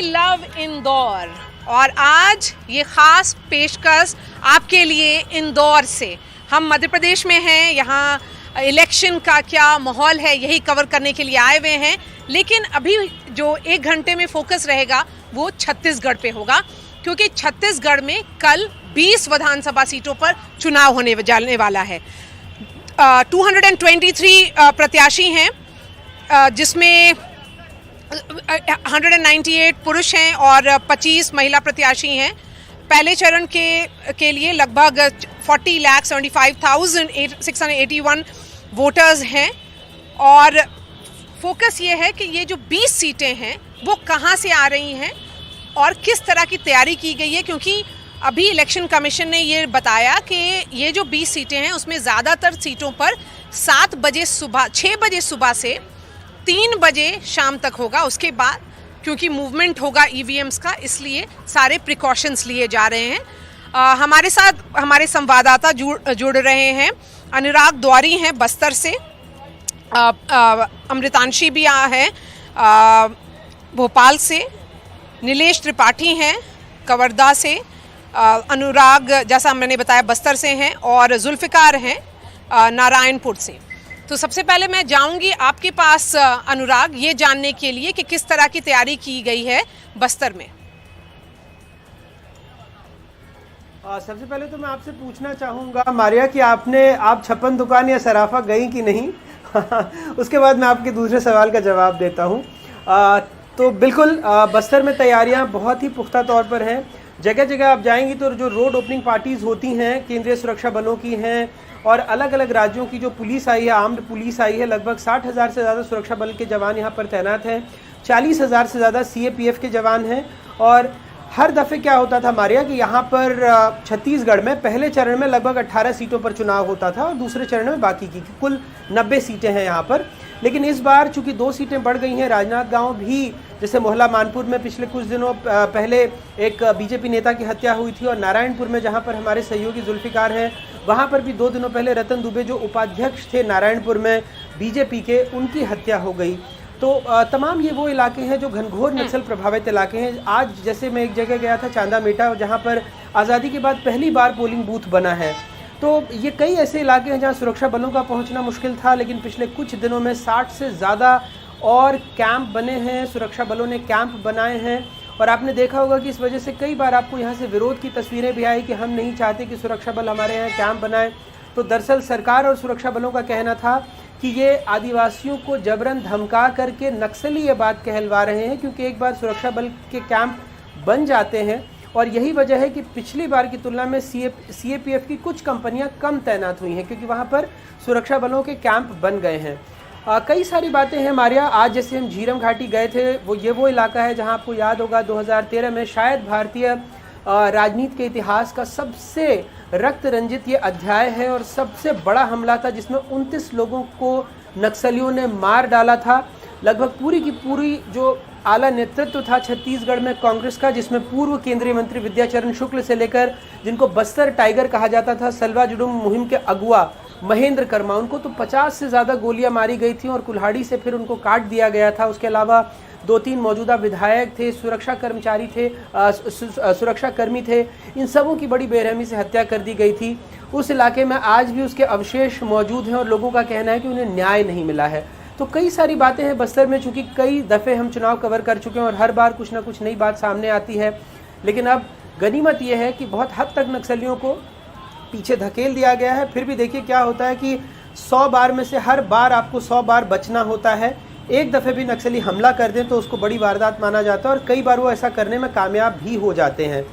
Love Indore और आज ये खास पेशकश आपके लिए इंदौर से। हम मध्य प्रदेश में हैं, यहाँ इलेक्शन का क्या माहौल है यही कवर करने के लिए आए हुए हैं, लेकिन अभी जो 1 घंटे में फोकस रहेगा वो छत्तीसगढ़ पे होगा, क्योंकि छत्तीसगढ़ में कल 20 विधानसभा सीटों पर चुनाव होने जाने वाला है। 223 प्रत्याशी हैं, जिसमें 198 पुरुष हैं और 25 महिला प्रत्याशी हैं। पहले चरण के लिए लगभग 40,75,681 वोटर्स हैं और फोकस ये है कि ये जो 20 सीटें हैं वो कहाँ से आ रही हैं और किस तरह की तैयारी की गई है, क्योंकि अभी इलेक्शन कमीशन ने ये बताया कि ये जो 20 सीटें हैं उसमें ज़्यादातर सीटों पर 6 बजे सुबह से 3 बजे शाम तक होगा। उसके बाद क्योंकि मूवमेंट होगा ईवीएम्स का, इसलिए सारे प्रिकॉशंस लिए जा रहे हैं। हमारे साथ हमारे संवाददाता जुड़ रहे हैं। अनुराग द्वारी हैं बस्तर से, अमृतांशी भी है भोपाल से, नीलेश त्रिपाठी हैं कवर्धा से, अनुराग जैसा मैंने बताया बस्तर से हैं और जुल्फ़िकार हैं नारायणपुर से। तो सबसे पहले मैं जाऊंगी आपके पास अनुराग, ये जानने के लिए कि किस तरह की तैयारी की गई है बस्तर में। सबसे पहले तो मैं आपसे पूछना चाहूँगा मारिया कि आप छप्पन दुकान या सराफा गई कि नहीं उसके बाद मैं आपके दूसरे सवाल का जवाब देता हूँ। तो बिल्कुल बस्तर में तैयारियाँ बहुत ही पुख्ता तौर पर हैं। जगह जगह आप जाएंगी तो जो रोड ओपनिंग पार्टीज़ होती हैं केंद्रीय सुरक्षा बलों की हैं और अलग अलग राज्यों की जो पुलिस आई है, आर्म्ड पुलिस आई है, लगभग 60,000 से ज़्यादा सुरक्षा बल के जवान यहाँ पर तैनात हैं, 40,000 से ज़्यादा सीएपीएफ के जवान हैं। और हर दफ़े क्या होता था मारिया कि यहाँ पर छत्तीसगढ़ में पहले चरण में लगभग 18 सीटों पर चुनाव होता था और दूसरे चरण में बाकी की कुल 90 सीटें हैं यहाँ पर। लेकिन इस बार चूंकि 2 सीटें बढ़ गई हैं, राजनांदगांव भी, जैसे मोहला मानपुर में पिछले कुछ दिनों पहले एक बीजेपी नेता की हत्या हुई थी और नारायणपुर में जहाँ पर हमारे सहयोगी जुल्फ़िकार हैं वहाँ पर भी 2 दिनों पहले रतन दुबे जो उपाध्यक्ष थे नारायणपुर में बीजेपी के, उनकी हत्या हो गई। तो तमाम ये वो इलाके हैं जो घनघोर नक्सल प्रभावित इलाके हैं। आज जैसे मैं एक जगह गया था चांदा मेटा, जहाँ पर आज़ादी के बाद पहली बार पोलिंग बूथ बना है। तो ये कई ऐसे इलाके हैं जहाँ सुरक्षा बलों का पहुँचना मुश्किल था, लेकिन पिछले कुछ दिनों में 60 से ज़्यादा और कैंप बने हैं, सुरक्षा बलों ने कैंप बनाए हैं। और आपने देखा होगा कि इस वजह से कई बार आपको यहाँ से विरोध की तस्वीरें भी आई कि हम नहीं चाहते कि सुरक्षा बल हमारे यहाँ कैंप बनाए। तो दरअसल सरकार और सुरक्षा बलों का कहना था कि ये आदिवासियों को जबरन धमका करके नक्सली ये बात कहलवा रहे हैं, क्योंकि एक बार सुरक्षा बल के कैंप बन जाते हैं और यही वजह है कि पिछली बार की तुलना में सीएपीएफ की कुछ कंपनियां कम तैनात हुई हैं, क्योंकि वहां पर सुरक्षा बलों के कैंप बन गए हैं। कई सारी बातें हैं मारिया। आज जैसे हम झीरम घाटी गए थे, वो इलाका है जहां आपको याद होगा 2013 में शायद भारतीय राजनीति के इतिहास का सबसे रक्त रंजित ये अध्याय है और सबसे बड़ा हमला था, जिसमें 29 लोगों को नक्सलियों ने मार डाला था। लगभग पूरी की पूरी जो आला नेतृत्व था छत्तीसगढ़ में कांग्रेस का, जिसमें पूर्व केंद्रीय मंत्री विद्याचरण शुक्ल से लेकर जिनको बस्तर टाइगर कहा जाता था, सलवा जुडुम मुहिम के अगुआ महेंद्र कर्मा, उनको तो 50 से ज़्यादा गोलियां मारी गई थी और कुल्हाड़ी से फिर उनको काट दिया गया था। उसके अलावा 2-3 मौजूदा विधायक थे, सुरक्षा कर्मचारी थे, सुरक्षा कर्मी थे, इन सबों की बड़ी बेरहमी से हत्या कर दी गई थी। उस इलाके में आज भी उसके अवशेष मौजूद हैं और लोगों का कहना है कि उन्हें न्याय नहीं मिला है। तो कई सारी बातें हैं बस्तर में, चूँकि कई दफ़े हम चुनाव कवर कर चुके हैं और हर बार कुछ ना कुछ नई बात सामने आती है। लेकिन अब गनीमत यह है कि बहुत हद तक नक्सलियों को पीछे धकेल दिया गया है। फिर भी देखिए क्या होता है कि 100 बार में से हर बार आपको 100 बार बचना होता है। एक दफ़े भी नक्सली हमला कर दें तो उसको बड़ी वारदात माना जाता है और कई बार वो ऐसा करने में कामयाब भी हो जाते हैं।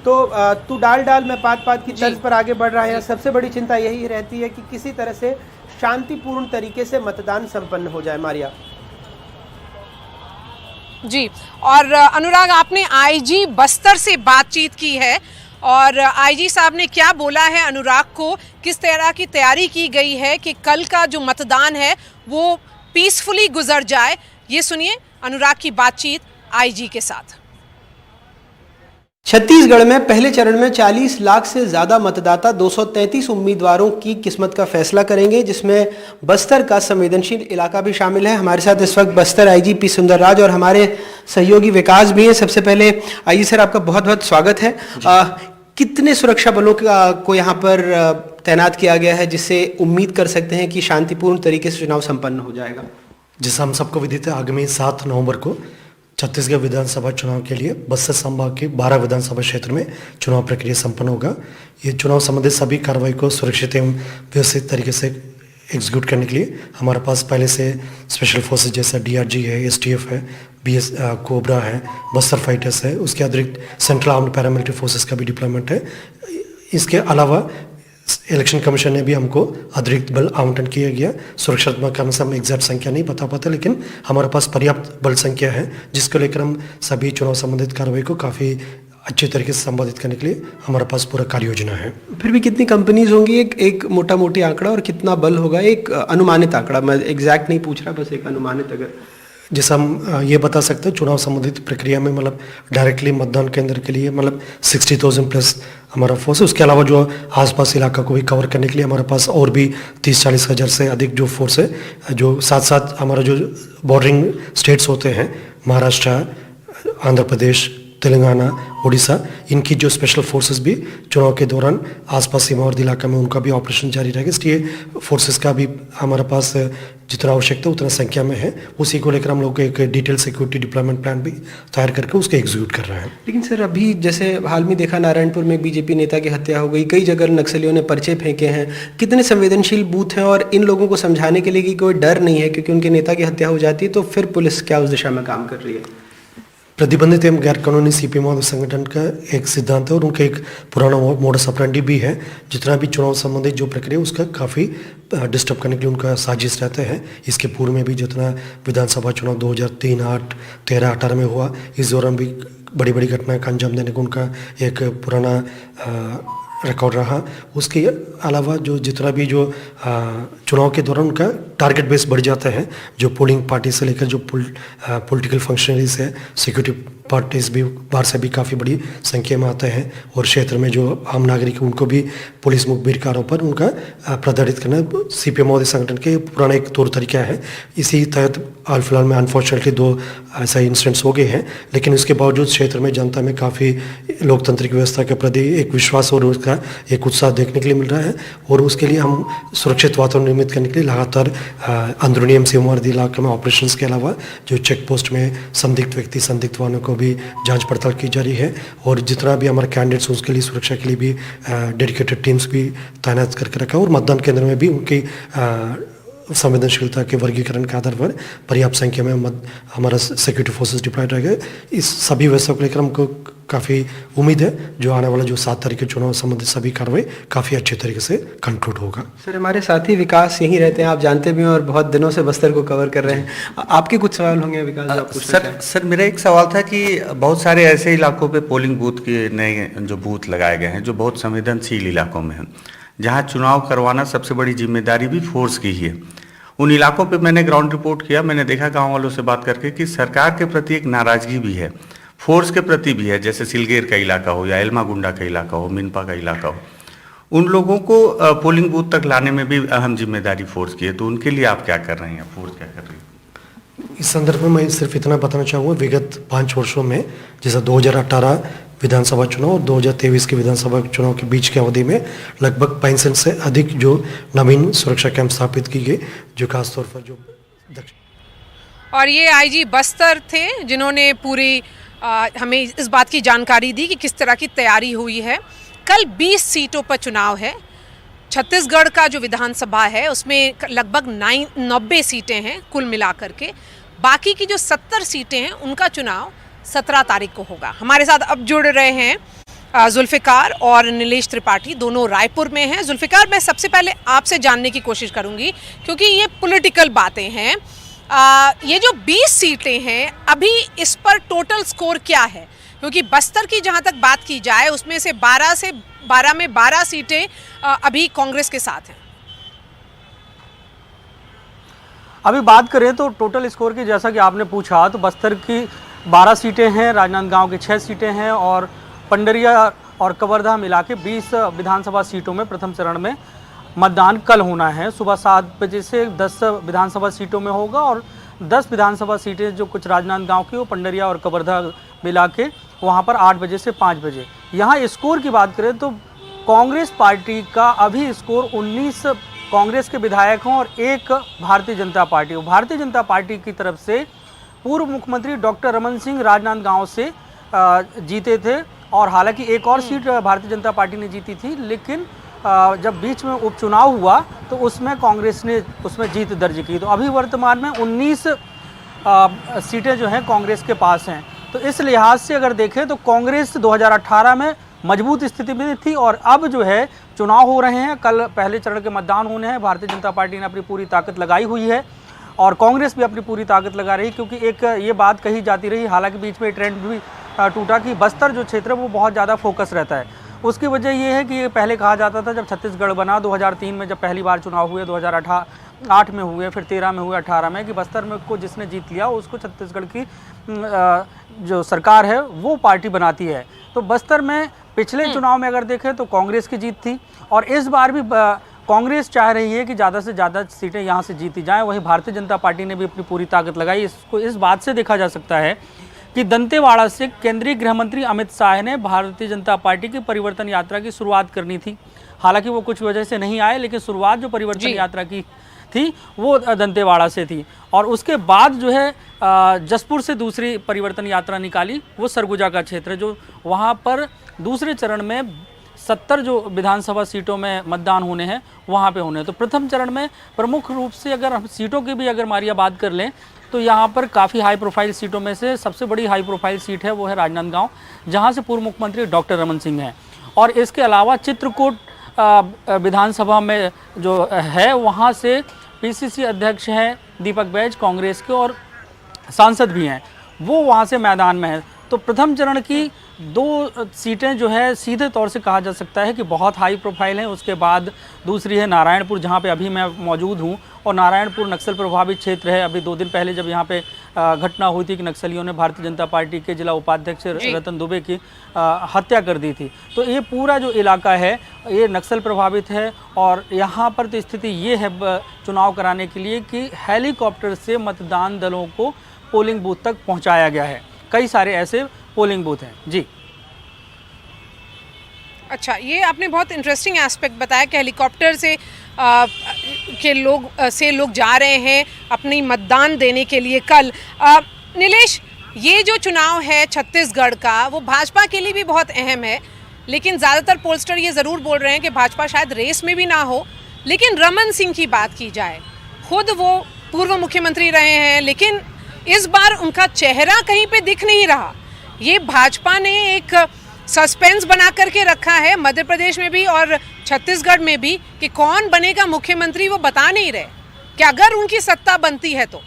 तो तू डाल मैं पात की तर्ज पर आगे बढ़ रहा है। सबसे बड़ी चिंता यही रहती है कि किसी तरह से शांतिपूर्ण तरीके से मतदान संपन्न हो जाए। मारिया जी, और अनुराग आपने आईजी बस्तर से बातचीत की है और आईजी साहब ने क्या बोला है अनुराग को, किस तरह की तैयारी की गई है कि कल का जो मतदान है वो पीसफुली गुजर जाए, ये सुनिए अनुराग की बातचीत आईजी के साथ। छत्तीसगढ़ में पहले चरण में 40 लाख से ज़्यादा मतदाता 233 उम्मीदवारों की किस्मत का फैसला करेंगे, जिसमें बस्तर का संवेदनशील इलाका भी शामिल है। हमारे साथ इस वक्त बस्तर आईजी पी सुंदरराज और हमारे सहयोगी विकास भी हैं। सबसे पहले आइए सर, आपका बहुत बहुत स्वागत है। कितने सुरक्षा बलों को यहाँ पर तैनात किया गया है, जिससे उम्मीद कर सकते हैं कि शांतिपूर्ण तरीके से चुनाव संपन्न हो जाएगा? जैसा हम सबको विदित है, आगामी 7 नवंबर को छत्तीसगढ़ विधानसभा चुनाव के लिए बस्तर संभाग के 12 विधानसभा क्षेत्र में चुनाव प्रक्रिया संपन्न होगा। ये चुनाव संबंधित सभी कार्रवाई को सुरक्षित एवं व्यवस्थित तरीके से एग्जीक्यूट करने के लिए हमारे पास पहले से स्पेशल फोर्सेज जैसा DRG है, STF है, BS कोबरा है, बस्तर फाइटर्स है, उसके अतिरिक्त सेंट्रल आर्म्ड पैरामिलिट्री फोर्सेस का भी डिप्लॉयमेंट है। इसके अलावा इलेक्शन कमीशन ने भी हमको अतिरिक्त बल आवंटन किया गया। सुरक्षात्मक कारण से हम एग्जैक्ट संख्या नहीं बता पाते, लेकिन हमारे पास पर्याप्त बल संख्या है, जिसको लेकर हम सभी चुनाव संबंधित कार्रवाई को काफ़ी अच्छे तरीके से संबोधित करने के लिए हमारे पास पूरा कार्य योजना है। फिर भी कितनी कंपनीज होंगी, एक मोटा मोटी आंकड़ा, और कितना बल होगा? एक अनुमानित आंकड़ा, मैं एग्जैक्ट नहीं पूछ रहा, बस एक अनुमानित। अगर जैसा हम ये बता सकते हैं, चुनाव संबंधित प्रक्रिया में मतलब डायरेक्टली मतदान केंद्र के लिए मतलब 60,000 प्लस हमारा फोर्स है। उसके अलावा जो आसपास इलाका को भी कवर करने के लिए हमारे पास और भी 30-40 हज़ार से अधिक जो फोर्स है, जो साथ साथ हमारा जो बॉर्डरिंग स्टेट्स होते हैं, महाराष्ट्र, आंध्र प्रदेश, तेलंगाना, उड़ीसा, इनकी जो स्पेशल फोर्सेस भी चुनाव के दौरान आसपास सीमावर्ती इलाका में उनका भी ऑपरेशन जारी रहेगा। इसलिए फोर्सेस का भी हमारे पास जितना आवश्यकता उतना संख्या में है। उसी को लेकर हम लोग एक डिटेल सिक्योरिटी डिप्लॉयमेंट प्लान भी तैयार करके उसको एग्जीक्यूट कर रहे हैं। लेकिन सर, अभी जैसे हाल में देखा, नारायणपुर में बीजेपी नेता की हत्या हो गई, कई जगह नक्सलियों ने पर्चे फेंके हैं। कितने संवेदनशील बूथ हैं, और इन लोगों को समझाने के लिए कि कोई डर नहीं है क्योंकि उनके नेता की हत्या हो जाती है, तो फिर पुलिस क्या उस दिशा में काम कर रही है? प्रतिबंधित एवं गैर कानूनी CPM संगठन का एक सिद्धांत है और उनका एक पुराना मोडस ऑपरेंडी भी है। जितना भी चुनाव संबंधित जो प्रक्रिया उसका काफ़ी डिस्टर्ब करने के लिए उनका साजिश रहता है। इसके पूर्व में भी जितना विधानसभा चुनाव 2003, 8, 13, 18 में हुआ, इस दौरान भी बड़ी बड़ी घटनाएं का अंजाम देने को उनका एक पुराना रिकॉर्ड रहा। उसके अलावा जो जितना भी जो चुनाव के दौरान उनका टारगेट बेस बढ़ जाता है, जो पोलिंग पार्टी से लेकर जो पॉलिटिकल फंक्शनरीज है, सिक्योरिटी पार्टीज भी बाहर से भी काफ़ी बड़ी संख्या में आते हैं, और क्षेत्र में जो आम नागरिक हैं उनको भी पुलिस मुखबिर कार्यों पर उनका प्रताड़ित करना CPM संगठन के पुराना एक तौर तरीका है। इसी तहत हाल फिलहाल में अनफॉर्चुनेटली 2 ऐसा इंसिडेंट्स हो गए हैं, लेकिन उसके बावजूद क्षेत्र में जनता में काफ़ी लोकतांत्रिक व्यवस्था के प्रति एक विश्वास और उसका एक उत्साह देखने के लिए मिल रहा है। और उसके लिए हम सुरक्षित वातावरण निर्मित करने के लिए लगातार अंदरूनी एवं सीमावर्ती इलाके में ऑपरेशंस के अलावा जो चेक पोस्ट में संदिग्ध व्यक्ति, संदिग्ध वाहनों को भी जांच पड़ताल की जा रही है। और जितना भी हमारे कैंडिडेट्स उसके लिए सुरक्षा के लिए भी डेडिकेटेड टीम्स भी तैनात करके रखा है, और मतदान केंद्र में भी उनकी संवेदनशीलता के वर्गीकरण के आधार पर पर्याप्त संख्या में हमारा सिक्योरिटी फोर्सेस डिप्लॉयड रहेगा। इस सभी व्यवस्था को लेकर हमको काफ़ी उम्मीद है जो आने वाला जो 7 तारीख के चुनाव संबंधित सभी कार्रवाई काफ़ी अच्छे तरीके से कंक्लूड होगा। सर, हमारे साथी विकास यहीं रहते हैं, आप जानते भी हैं, और बहुत दिनों से बस्तर को कवर कर रहे हैं। आपके कुछ सवाल होंगे विकास? आप सर मेरा एक सवाल था कि बहुत सारे ऐसे इलाकों पे पोलिंग बूथ के नए जो बूथ लगाए गए हैं जो बहुत संवेदनशील इलाकों में हैं, जहाँ चुनाव करवाना सबसे बड़ी जिम्मेदारी भी फोर्स की ही है। उन इलाकों पे मैंने ग्राउंड रिपोर्ट किया, मैंने देखा गांव वालों से बात करके कि सरकार के प्रति एक नाराजगी भी है, फोर्स के प्रति भी है। जैसे सिलगेर का इलाका हो या एल्मागुंडा का इलाका हो, मिनपा का इलाका हो, उन लोगों को पोलिंग बूथ तक लाने में भी अहम जिम्मेदारी फोर्स की है। तो उनके लिए आप क्या कर रहे हैं, फोर्स क्या कर रही है? इस संदर्भ में मैं सिर्फ इतना बताना चाहूँगा, विगत 5 वर्षों में जैसा 2018 विधानसभा चुनाव और 2023 के विधानसभा चुनाव के बीच की अवधि में लगभग 65 से अधिक जो नवीन सुरक्षा कैंप स्थापित की गई, जो खासतौर पर जो और ये IG बस्तर थे जिन्होंने पूरी हमें इस बात की जानकारी दी कि किस तरह की तैयारी हुई है। कल 20 सीटों पर चुनाव है। छत्तीसगढ़ का जो विधानसभा है उसमें लगभग 90 सीटें हैं कुल मिलाकर के। बाकी की जो 70 सीटें हैं उनका चुनाव 17 तारीख को होगा। हमारे साथ अब जुड़ रहे हैं जुल्फिकार और नीलेश त्रिपाठी, दोनों रायपुर में हैं। जुल्फिकार, मैं सबसे पहले आपसे जानने की कोशिश करूंगी क्योंकि ये पॉलिटिकल बातें हैं। ये जो 20 सीटें हैं अभी इस पर टोटल स्कोर क्या है? क्योंकि बस्तर की जहां तक बात की जाए उसमें से 12 में 12 सीटें अभी कांग्रेस के साथ हैं। अभी बात करें तो टोटल स्कोर की, जैसा कि आपने पूछा, तो बस्तर की 12 सीटें हैं, राजनांदगांव की 6 सीटें हैं और पंडरिया और कवर्धा मिला के 20 विधानसभा सीटों में प्रथम चरण में मतदान कल होना है। सुबह 7 बजे से 10 विधानसभा सीटों में होगा और 10 विधानसभा सीटें जो कुछ राजनांदगांव की, वो पंडरिया और कवर्धा मिला के वहाँ पर 8 बजे से 5 बजे। यहाँ स्कोर की बात करें तो कांग्रेस पार्टी का अभी स्कोर 19 कांग्रेस के विधायक हों और 1 भारतीय जनता पार्टी हो। भारतीय जनता पार्टी की तरफ से पूर्व मुख्यमंत्री डॉक्टर रमन सिंह राजनांदगांव से जीते थे, और हालांकि एक और सीट भारतीय जनता पार्टी ने जीती थी, लेकिन जब बीच में उपचुनाव हुआ तो उसमें कांग्रेस ने उसमें जीत दर्ज की। तो अभी वर्तमान में 19 सीटें जो हैं कांग्रेस के पास हैं। तो इस लिहाज से अगर देखें तो कांग्रेस 2018 में मजबूत स्थिति में थी, और अब जो है चुनाव हो रहे हैं, कल पहले चरण के मतदान होने हैं। भारतीय जनता पार्टी ने अपनी पूरी ताकत लगाई हुई है और कांग्रेस भी अपनी पूरी ताकत लगा रही, क्योंकि एक ये बात कही जाती रही, हालांकि बीच में ट्रेंड भी टूटा कि बस्तर जो क्षेत्र है वो बहुत ज़्यादा फोकस रहता है। उसकी वजह ये है कि ये पहले कहा जाता था, जब छत्तीसगढ़ बना 2003 में, जब पहली बार चुनाव हुए, 2008 में हुए, फिर 13 में हुए, 18 में, कि बस्तर में को जिसने जीत लिया उसको छत्तीसगढ़ की जो सरकार है वो पार्टी बनाती है। तो बस्तर में पिछले चुनाव में अगर देखें तो कांग्रेस की जीत थी, और इस बार भी कांग्रेस चाह रही है कि ज़्यादा से ज़्यादा सीटें यहाँ से जीती जाएं। वहीं भारतीय जनता पार्टी ने भी अपनी पूरी ताकत लगाई। इसको इस बात से देखा जा सकता है कि दंतेवाड़ा से केंद्रीय गृह मंत्री अमित शाह ने भारतीय जनता पार्टी की परिवर्तन यात्रा की शुरुआत करनी थी। हालांकि वो कुछ वजह से नहीं आए, लेकिन शुरुआत जो परिवर्तन यात्रा की थी वो दंतेवाड़ा से थी, और उसके बाद जो है जसपुर से दूसरी परिवर्तन यात्रा निकाली, वो सरगुजा का क्षेत्र है, जो वहाँ पर दूसरे चरण में 70 जो विधानसभा सीटों में मतदान होने हैं वहाँ पे होने हैं। तो प्रथम चरण में प्रमुख रूप से अगर हम सीटों की भी अगर मारिया बात कर लें तो यहाँ पर काफ़ी हाई प्रोफाइल सीटों में से सबसे बड़ी हाई प्रोफाइल सीट है वो है राजनांदगांव, जहाँ से पूर्व मुख्यमंत्री डॉक्टर रमन सिंह हैं। और इसके अलावा चित्रकूट विधानसभा में जो है वहाँ से पीसीसी अध्यक्ष हैं दीपक बैज कांग्रेस के, और सांसद भी हैं, वो वहाँ से मैदान में है। तो प्रथम चरण की 2 सीटें जो है सीधे तौर से कहा जा सकता है कि बहुत हाई प्रोफाइल हैं। उसके बाद दूसरी है नारायणपुर, जहाँ पे अभी मैं मौजूद हूँ, और नारायणपुर नक्सल प्रभावित क्षेत्र है। अभी 2 दिन पहले जब यहाँ पे घटना हुई थी कि नक्सलियों ने भारतीय जनता पार्टी के जिला उपाध्यक्ष रतन दुबे की हत्या कर दी थी, तो ये पूरा जो इलाका है ये नक्सल प्रभावित है। और यहाँ पर तो स्थिति ये है चुनाव कराने के लिए कि हेलीकॉप्टर से मतदान दलों को पोलिंग बूथ तक पहुँचाया गया है। कई सारे ऐसे पोलिंग बूथ हैं जी। अच्छा, ये आपने बहुत इंटरेस्टिंग एस्पेक्ट बताया कि हेलीकॉप्टर से लोग जा रहे हैं अपनी मतदान देने के लिए कल। नीलेश, ये जो चुनाव है छत्तीसगढ़ का वो भाजपा के लिए भी बहुत अहम है, लेकिन ज़्यादातर पोलस्टर ये ज़रूर बोल रहे हैं कि भाजपा शायद रेस में भी ना हो। लेकिन रमन सिंह की बात की जाए, खुद वो पूर्व मुख्यमंत्री रहे हैं, लेकिन इस बार उनका चेहरा कहीं पे दिख नहीं रहा। ये भाजपा ने एक सस्पेंस बना करके रखा है मध्य प्रदेश में भी और छत्तीसगढ़ में भी कि कौन बनेगा मुख्यमंत्री, वो बता नहीं रहे कि अगर उनकी सत्ता बनती है तो।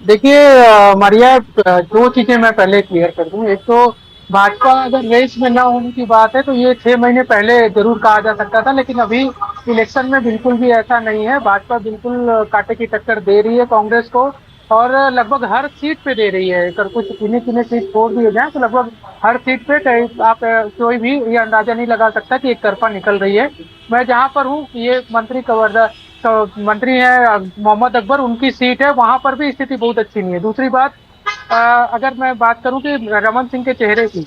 देखिए मारिया, 2 चीजें मैं पहले क्लियर कर दूं। एक तो भाजपा अगर रेस में ना होने की बात है तो ये 6 महीने पहले जरूर कहा जा सकता था, लेकिन अभी इलेक्शन में बिल्कुल भी ऐसा नहीं है। भाजपा बिल्कुल कांटे की टक्कर दे रही है कांग्रेस को, और लगभग हर सीट पे दे रही है। अगर कुछ किन्हीं सीट छोड़ दिए जाए तो लगभग हर सीट पे आप कोई भी ये अंदाजा नहीं लगा सकता कि एक तरफा निकल रही है। मैं जहाँ पर हूँ, ये मंत्री कवर्धा मंत्री है मोहम्मद अकबर, उनकी सीट है, वहाँ पर भी स्थिति बहुत अच्छी नहीं है। दूसरी बात, अगर मैं बात करूं कि रमन सिंह के चेहरे की,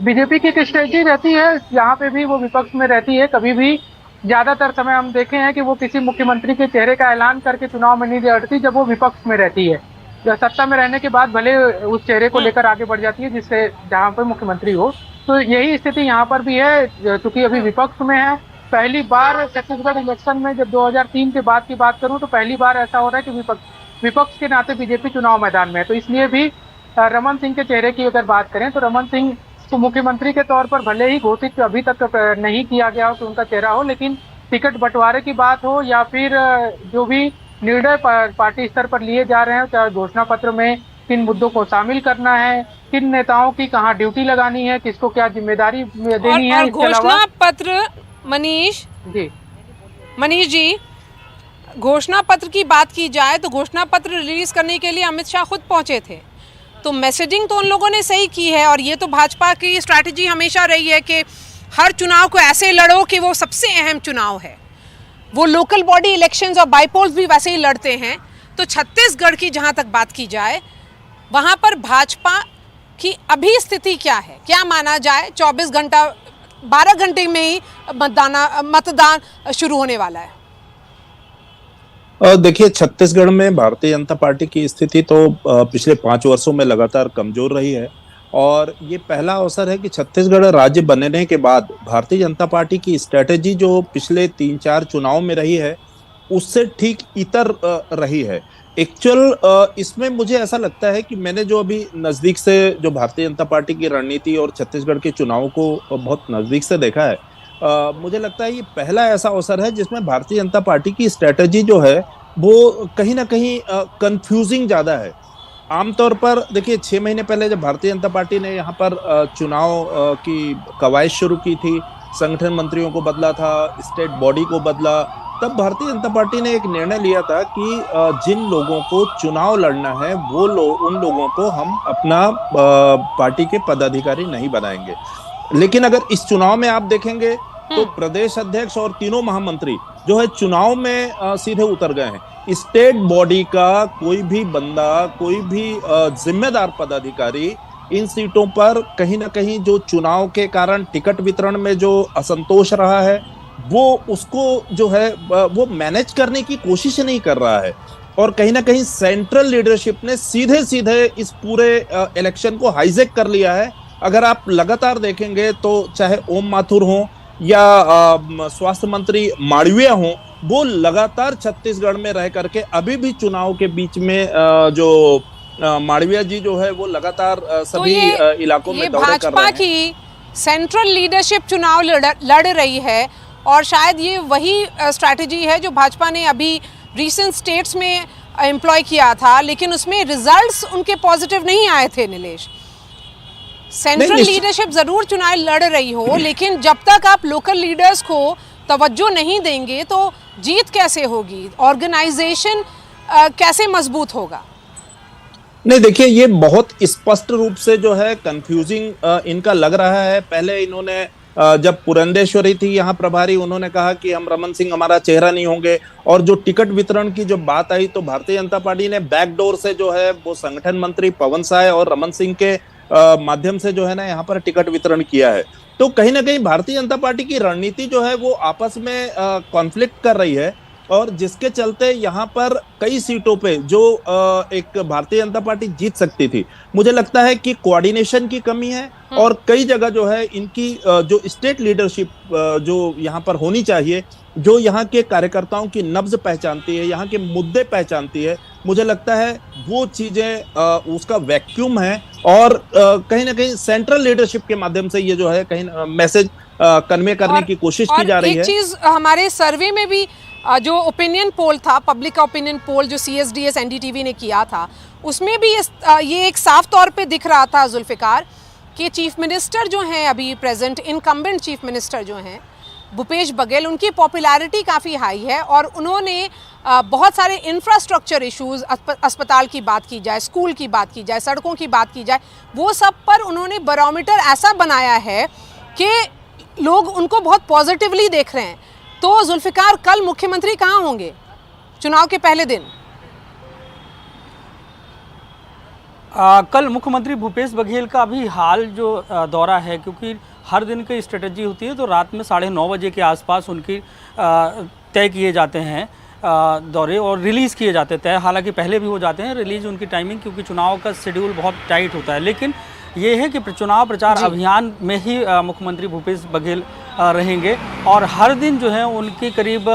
बीजेपी की एक स्ट्रेटजी रहती है, यहाँ पे भी वो विपक्ष में रहती है। कभी भी ज्यादातर समय हम देखे हैं कि वो किसी मुख्यमंत्री के चेहरे का ऐलान करके चुनाव में नहीं लड़ती जब वो विपक्ष में रहती है। सत्ता में रहने के बाद भले उस चेहरे को लेकर आगे बढ़ जाती है जिससे जहाँ पर मुख्यमंत्री हो। तो यही स्थिति यहाँ पर भी है, चूंकि अभी विपक्ष में है। पहली बार छत्तीसगढ़ इलेक्शन में जब 2003 के बाद की बात करूं तो पहली बार ऐसा हो रहा है कि विपक्ष के नाते बीजेपी चुनाव मैदान में है। तो इसलिए भी रमन सिंह के चेहरे की अगर बात करें तो रमन सिंह को मुख्यमंत्री के तौर पर भले ही घोषित अभी तक नहीं किया गया हो कि उनका चेहरा हो, लेकिन टिकट बंटवारे की बात हो या फिर जो भी निर्णय पार्टी स्तर पर लिए जा रहे हैं, चाहे घोषणा पत्र में किन मुद्दों को शामिल करना है, किन नेताओं की कहाँ ड्यूटी लगानी है, किसको क्या जिम्मेदारी देनी है। घोषणा पत्र मनीष जी, घोषणा पत्र की बात की जाए तो घोषणा पत्र रिलीज करने के लिए अमित शाह खुद पहुंचे थे, तो मैसेजिंग तो उन लोगों ने सही की है। और ये तो भाजपा की स्ट्रैटेजी हमेशा रही है कि हर चुनाव को ऐसे लड़ो कि वो सबसे अहम चुनाव है। वो लोकल बॉडी इलेक्शंस और बाईपोल्स भी वैसे ही लड़ते हैं। तो छत्तीसगढ़ की जहां तक बात की जाए, वहां पर भाजपा की अभी स्थिति क्या है? क्या माना जाए 24 घंटा 12 घंटे में ही मतदान शुरू होने वाला है? देखिए, छत्तीसगढ़ में भारतीय जनता पार्टी की स्थिति तो पिछले 5 वर्षों में लगातार कमजोर रही है और ये पहला अवसर है कि छत्तीसगढ़ राज्य बनने के बाद भारतीय जनता पार्टी की स्ट्रेटेजी जो पिछले 3-4 चुनाव में रही है उससे ठीक इतर रही है। एक्चुअल इसमें मुझे ऐसा लगता है कि मैंने जो अभी नजदीक से जो भारतीय जनता पार्टी की रणनीति और छत्तीसगढ़ के चुनाव को बहुत नजदीक से देखा है, मुझे लगता है ये पहला ऐसा अवसर है जिसमें भारतीय जनता पार्टी की स्ट्रेटेजी जो है वो कहीं ना कहीं कंफ्यूजिंग ज्यादा है। आमतौर पर देखिए 6 महीने पहले जब भारतीय जनता पार्टी ने यहाँ पर चुनाव की कवायद शुरू की थी, संगठन मंत्रियों को बदला था, स्टेट बॉडी को बदला, तब भारतीय जनता पार्टी ने एक निर्णय लिया था कि जिन लोगों को चुनाव लड़ना है वो उन लोगों को हम अपना पार्टी के पदाधिकारी नहीं बनाएंगे। लेकिन अगर इस चुनाव में आप देखेंगे तो प्रदेश अध्यक्ष और तीनों महामंत्री जो है चुनाव में सीधे उतर गए हैं। स्टेट बॉडी का कोई भी बंदा, कोई भी जिम्मेदार पदाधिकारी इन सीटों पर कहीं ना कहीं जो चुनाव के कारण टिकट वितरण में जो असंतोष रहा है वो उसको जो है वो मैनेज करने की कोशिश नहीं कर रहा है और कहीं ना कहीं सेंट्रल लीडरशिप ने सीधे सीधे इस पूरे इलेक्शन को हाईजैक कर लिया है। अगर आप लगातार देखेंगे तो चाहे ओम माथुर हो या स्वास्थ्य मंत्री मालवीय हो, वो लगातार छत्तीसगढ़ में रह करके अभी भी चुनाव के बीच में जो मालवीय जी जो है वो लगातार सभी इलाकों में दौरे कर रहे हैं। भाजपा की सेंट्रल लीडरशिप चुनाव लड़ रही है और शायद ये वही स्ट्रैटेजी है जो भाजपा ने अभी रीसेंट स्टेट्स में एम्प्लॉय किया था, लेकिन उसमें रिजल्ट्स उनके पॉजिटिव नहीं आए थे। नीलेश, सेंट्रल लीडरशिप जरूर चुनाव लड़ रही हो, लेकिन जब तक आप लोकल लीडर्स को तवज्जो नहीं देंगे तो जीत कैसे होगी? ऑर्गेनाइजेशन कैसे मजबूत होगा? नहीं, देखिए ये बहुत स्पष्ट रूप से जो है कंफ्यूजिंग इनका लग रहा है। पहले इन्होंने जब पुरंदेश्वरी थी यहाँ प्रभारी, उन्होंने कहा कि हम रमन सिंह हमारा चेहरा नहीं होंगे और जो टिकट वितरण की जो बात आई तो भारतीय जनता पार्टी ने बैकडोर से जो है वो संगठन मंत्री पवन साय और रमन सिंह के माध्यम से जो है ना यहाँ पर टिकट वितरण किया है। तो कहीं ना कहीं भारतीय जनता पार्टी की रणनीति जो है वो आपस में कॉन्फ्लिक्ट कर रही है और जिसके चलते यहाँ पर कई सीटों पे जो एक भारतीय जनता पार्टी जीत सकती थी, मुझे लगता है कि कोऑर्डिनेशन की कमी है और कई जगह जो है इनकी जो स्टेट लीडरशिप जो यहाँ पर होनी चाहिए, जो यहाँ के कार्यकर्ताओं की नब्ज पहचानती है, यहाँ के मुद्दे पहचानती है, मुझे लगता है वो चीजें उसका वैक्यूम है और कहीं ना कहीं सेंट्रल लीडरशिप के माध्यम से ये जो है कहीं मैसेज कन्वे करने की कोशिश की जा रही है। एक चीज हमारे सर्वे में भी जो ओपिनियन पोल था, पब्लिक का ओपिनियन पोल जो CSDS NDTV ने किया था, उसमें भी ये एक साफ तौर पे दिख रहा था जुल्फिकार कि चीफ मिनिस्टर जो हैं अभी प्रेजेंट इनकम्बेंट चीफ मिनिस्टर जो हैं भूपेश बघेल, उनकी पॉपुलैरिटी काफ़ी हाई है और उन्होंने बहुत सारे इंफ्रास्ट्रक्चर इश्यूज, अस्पताल की बात की जाए, स्कूल की बात की जाए, सड़कों की बात की जाए, वो सब पर उन्होंने बैरोमीटर ऐसा बनाया है कि लोग उनको बहुत पॉजिटिवली देख रहे हैं। तो जुल्फिकार, कल मुख्यमंत्री कहाँ होंगे चुनाव के पहले दिन? कल मुख्यमंत्री भूपेश बघेल का भी हाल जो दौरा है, क्योंकि हर दिन की स्ट्रेटजी होती है तो रात में 9:30 बजे के आसपास उनकी तय किए जाते हैं दौरे और रिलीज़ किए जाते हैं। हालांकि पहले भी हो जाते हैं रिलीज़ उनकी टाइमिंग, क्योंकि चुनाव का शेड्यूल बहुत टाइट होता है। लेकिन ये है कि चुनाव प्रचार अभियान में ही मुख्यमंत्री भूपेश बघेल रहेंगे और हर दिन जो है उनकी करीब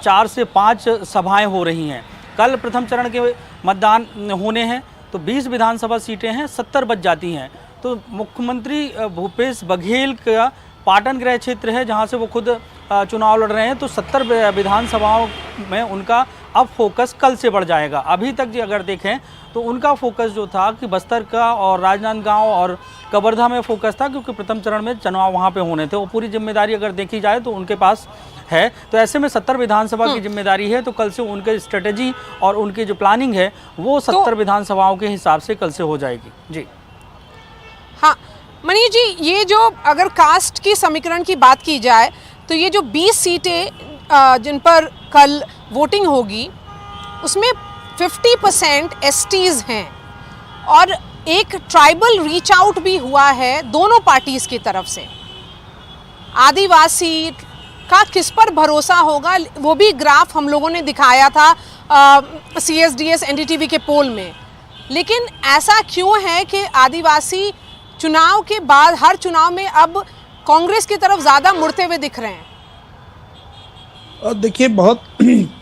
4 से 5 सभाएं हो रही हैं। कल प्रथम चरण के मतदान होने हैं तो 20 विधानसभा सीटें हैं, 70 बच जाती हैं। तो मुख्यमंत्री भूपेश बघेल का पाटन गृह क्षेत्र है जहां से वो खुद चुनाव लड़ रहे हैं, तो 70 विधानसभाओं में उनका अब फोकस कल से बढ़ जाएगा। अभी तक जी अगर देखें तो उनका फोकस जो था कि बस्तर का और राजनांदगांव और कवर्धा में फोकस था, क्योंकि प्रथम चरण में चुनाव वहां पे होने थे। वो पूरी जिम्मेदारी अगर देखी जाए तो उनके पास है। तो ऐसे में 70 विधानसभा की जिम्मेदारी है, तो कल से उनके स्ट्रेटेजी और उनकी जो प्लानिंग है वो 70 विधानसभाओं के हिसाब से कल से हो जाएगी। जी हाँ मनीष जी, ये जो अगर कास्ट की समीकरण की बात की जाए तो ये जो 20 सीटें जिन पर कल वोटिंग होगी उसमें 50% एसटीज हैं और एक ट्राइबल रीच आउट भी हुआ है दोनों पार्टीज की तरफ से। आदिवासी का किस पर भरोसा होगा, वो भी ग्राफ हम लोगों ने दिखाया था CSDS NDTV के पोल में। लेकिन ऐसा क्यों है कि आदिवासी चुनाव के बाद हर चुनाव में अब कांग्रेस की तरफ ज़्यादा मुड़ते हुए दिख रहे हैं? देखिए, बहुत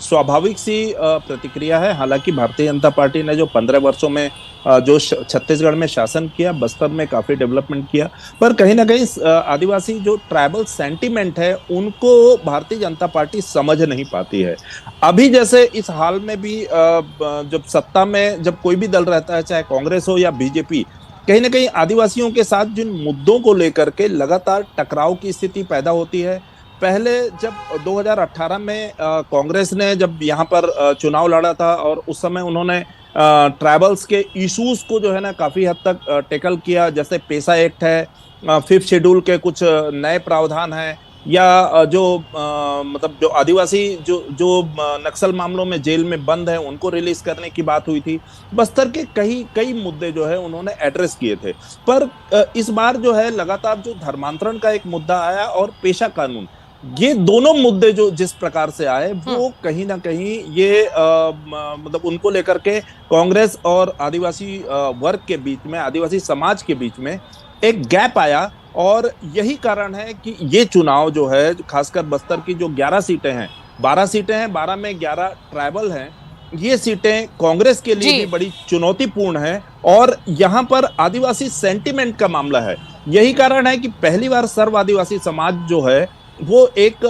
स्वाभाविक सी प्रतिक्रिया है। हालांकि भारतीय जनता पार्टी ने जो 15 वर्षों में जो छत्तीसगढ़ में शासन किया, बस्तर में काफी डेवलपमेंट किया, पर कहीं ना कहीं आदिवासी जो ट्राइबल सेंटीमेंट है उनको भारतीय जनता पार्टी समझ नहीं पाती है। अभी जैसे इस हाल में भी जब सत्ता में जब कोई भी दल रहता है, चाहे कांग्रेस हो या बीजेपी, कहीं ना कहीं आदिवासियों के साथ जिन मुद्दों को लेकर के लगातार टकराव की स्थिति पैदा होती है। पहले जब 2018 में कांग्रेस ने जब यहाँ पर चुनाव लड़ा था और उस समय उन्होंने ट्राइबल्स के इश्यूज को जो है ना काफी हद तक टैकल किया, जैसे पेसा एक्ट है, 5th शेड्यूल के कुछ नए प्रावधान हैं, या जो मतलब जो आदिवासी जो नक्सल मामलों में जेल में बंद है उनको रिलीज करने की बात हुई थी। बस्तर के कई मुद्दे जो है उन्होंने एड्रेस किए थे। पर इस बार जो है लगातार जो धर्मांतरण का एक मुद्दा आया और पेशा कानून, ये दोनों मुद्दे जो जिस प्रकार से आए वो कहीं ना कहीं ये मतलब उनको लेकर के कांग्रेस और आदिवासी वर्ग के बीच में, आदिवासी समाज के बीच में एक गैप आया। और यही कारण है कि ये चुनाव जो है, खासकर बस्तर की जो 11 सीटें हैं, 12 सीटें हैं, 12 में 11 ट्राइबल हैं, ये सीटें कांग्रेस के लिए भी बड़ी चुनौतीपूर्ण है। और यहाँ पर आदिवासी सेंटिमेंट का मामला है। यही कारण है कि पहली बार सर्व आदिवासी समाज जो है वो एक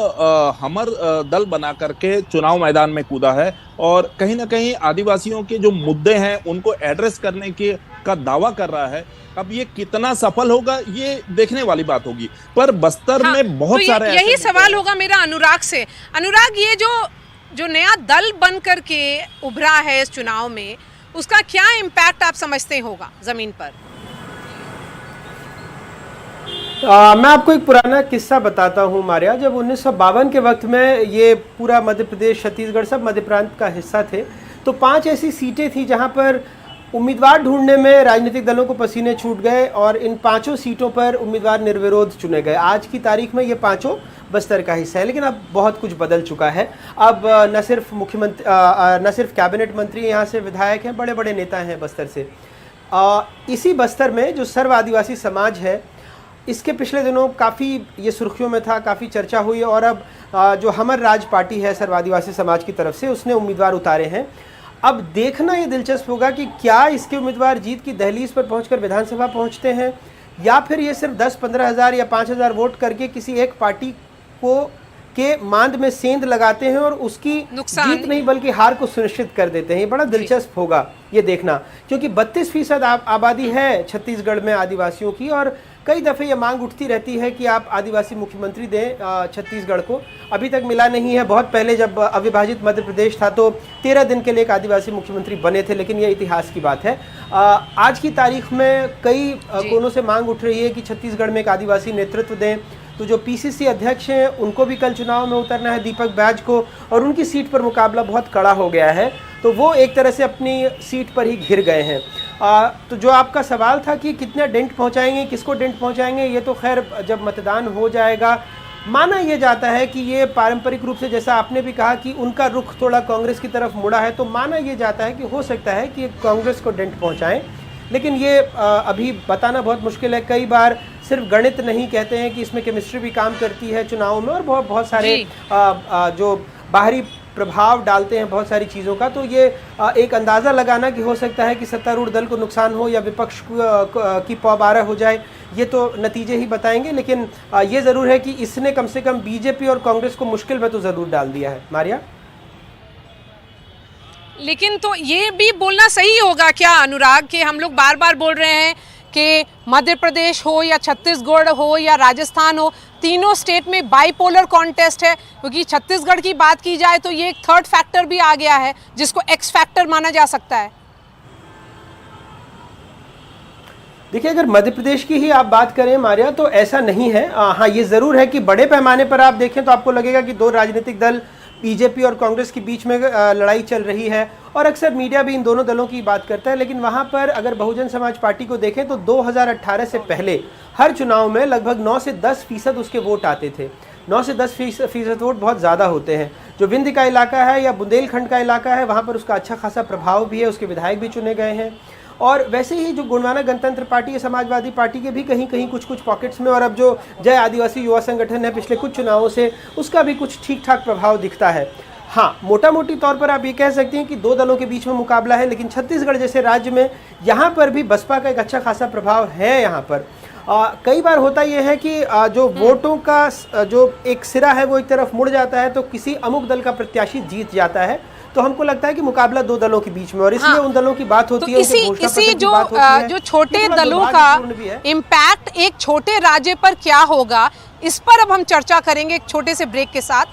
हमर दल बना करके चुनाव मैदान में कूदा है और कहीं ना कहीं आदिवासियों के जो मुद्दे हैं उनको एड्रेस करने के का दावा कर रहा है। अब ये कितना सफल होगा ये देखने वाली बात होगी। पर बस्तर में बहुत सारे यही सवाल होगा मेरा अनुराग से। अनुराग, ये जो नया दल बन करके उभरा है इस चुनाव में, उसका क्या इम्पैक्ट आप समझते होगा जमीन पर? मैं आपको एक पुराना किस्सा बताता हूँ मारिया। जब 1952 के वक्त में ये पूरा मध्य प्रदेश, छत्तीसगढ़ सब मध्य प्रांत का हिस्सा थे, तो 5 ऐसी सीटें थी जहाँ पर उम्मीदवार ढूंढने में राजनीतिक दलों को पसीने छूट गए और इन 5 सीटों पर उम्मीदवार निर्विरोध चुने गए। आज की तारीख में ये 5 बस्तर का हिस्सा है, लेकिन अब बहुत कुछ बदल चुका है। अब न सिर्फ कैबिनेट मंत्री यहाँ से विधायक हैं, बड़े बड़े नेता हैं बस्तर से। इसी बस्तर में जो सर्व आदिवासी समाज है, इसके पिछले दिनों काफ़ी ये सुर्खियों में था, काफ़ी चर्चा हुई। और अब जो हमर राज पार्टी है सर्व आदिवासी समाज की तरफ से, उसने उम्मीदवार उतारे हैं। अब देखना ये दिलचस्प होगा कि क्या इसके उम्मीदवार जीत की दहलीज पर पहुंचकर विधानसभा पहुंचते हैं, या फिर ये सिर्फ 10-15 हज़ार या 5,000 वोट करके किसी एक पार्टी को के मांद में सेंध लगाते हैं और उसकी जीत नहीं बल्कि हार को सुनिश्चित कर देते हैं। ये बड़ा दिलचस्प होगा ये देखना, क्योंकि 32% आबादी है छत्तीसगढ़ में आदिवासियों की, और कई दफ़े ये मांग उठती रहती है कि आप आदिवासी मुख्यमंत्री दें छत्तीसगढ़ को। अभी तक मिला नहीं है। बहुत पहले जब अविभाजित मध्य प्रदेश था तो 13 दिन के लिए एक आदिवासी मुख्यमंत्री बने थे, लेकिन ये इतिहास की बात है। आज की तारीख में कई कोनों से मांग उठ रही है कि छत्तीसगढ़ में एक आदिवासी नेतृत्व दें। तो जो PCC अध्यक्ष हैं उनको भी कल चुनाव में उतरना है, दीपक बैज को, और उनकी सीट पर मुकाबला बहुत कड़ा हो गया है, तो वो एक तरह से अपनी सीट पर ही घिर गए हैं। तो जो आपका सवाल था कि कितना डेंट पहुंचाएंगे, किसको डेंट पहुंचाएंगे, ये तो खैर जब मतदान हो जाएगा। माना ये जाता है कि ये पारंपरिक रूप से, जैसा आपने भी कहा कि उनका रुख थोड़ा कांग्रेस की तरफ मुड़ा है, तो माना ये जाता है कि हो सकता है कि कांग्रेस को डेंट पहुंचाएं। लेकिन ये अभी बताना बहुत मुश्किल है। कई बार सिर्फ गणित नहीं, कहते हैं कि इसमें केमिस्ट्री भी काम करती है चुनाव में, और बहुत सारे जो बाहरी प्रभाव डालते हैं बहुत सारी चीज़ों का। तो ये एक अंदाज़ा लगाना कि हो सकता है कि सत्तारूढ़ दल को नुकसान हो या विपक्ष की पौबारा हो जाए, ये तो नतीजे ही बताएंगे। लेकिन ये ज़रूर है कि इसने कम से कम बीजेपी और कांग्रेस को मुश्किल में तो ज़रूर डाल दिया है। मारिया, लेकिन तो ये भी बोलना सही होगा क्या अनुराग, कि हम लोग बार बार बोल रहे हैं कि मध्य प्रदेश हो या छत्तीसगढ़ हो या राजस्थान हो, तीनों स्टेट में बाइपोलर कॉन्टेस्ट है। क्योंकि छत्तीसगढ़ की बात की जाए तो ये एक थर्ड फैक्टर भी आ गया है जिसको एक्स फैक्टर माना जा सकता है। देखिए, अगर मध्य प्रदेश की ही आप बात करें मारिया, तो ऐसा नहीं है। हाँ, ये ज़रूर है कि बड़े पैमाने पर आप देखें तो आपको लगेगा कि 2 राजनीतिक दल बीजेपी और कांग्रेस के बीच में लड़ाई चल रही है और अक्सर मीडिया भी इन दोनों दलों की बात करता है, लेकिन वहाँ पर अगर बहुजन समाज पार्टी को देखें तो 2018 से पहले हर चुनाव में लगभग 9 से 10% उसके वोट आते थे। 9 से 10% वोट बहुत ज़्यादा होते हैं। जो विंध्य का इलाका है या बुंदेलखंड का इलाका है, वहाँ पर उसका अच्छा खासा प्रभाव भी है, उसके विधायक भी चुने गए हैं। और वैसे ही जो गोंडवाना गणतंत्र पार्टी है, समाजवादी पार्टी के भी कहीं कहीं कुछ पॉकेट्स में, और अब जो जय आदिवासी युवा संगठन है पिछले कुछ चुनावों से, उसका भी कुछ ठीक ठाक प्रभाव दिखता है। हाँ, मोटा मोटी तौर पर आप ये कह सकते हैं कि दो दलों के बीच में मुकाबला है, लेकिन छत्तीसगढ़ जैसे राज्य में यहाँ पर भी बसपा का एक अच्छा खासा प्रभाव है। यहाँ पर कई बार होता यह है कि जो वोटों का जो एक सिरा है वो एक तरफ मुड़ जाता है, तो किसी अमुक दल का प्रत्याशी जीत जाता है, तो हमको लगता है कि मुकाबला दो दलों के बीच में, और इसलिए उन दलों की बात होती है, इसी जो छोटे दलों का इम्पैक्ट एक छोटे राज्य पर क्या होगा, इस पर अब हम चर्चा करेंगे एक छोटे से ब्रेक के साथ।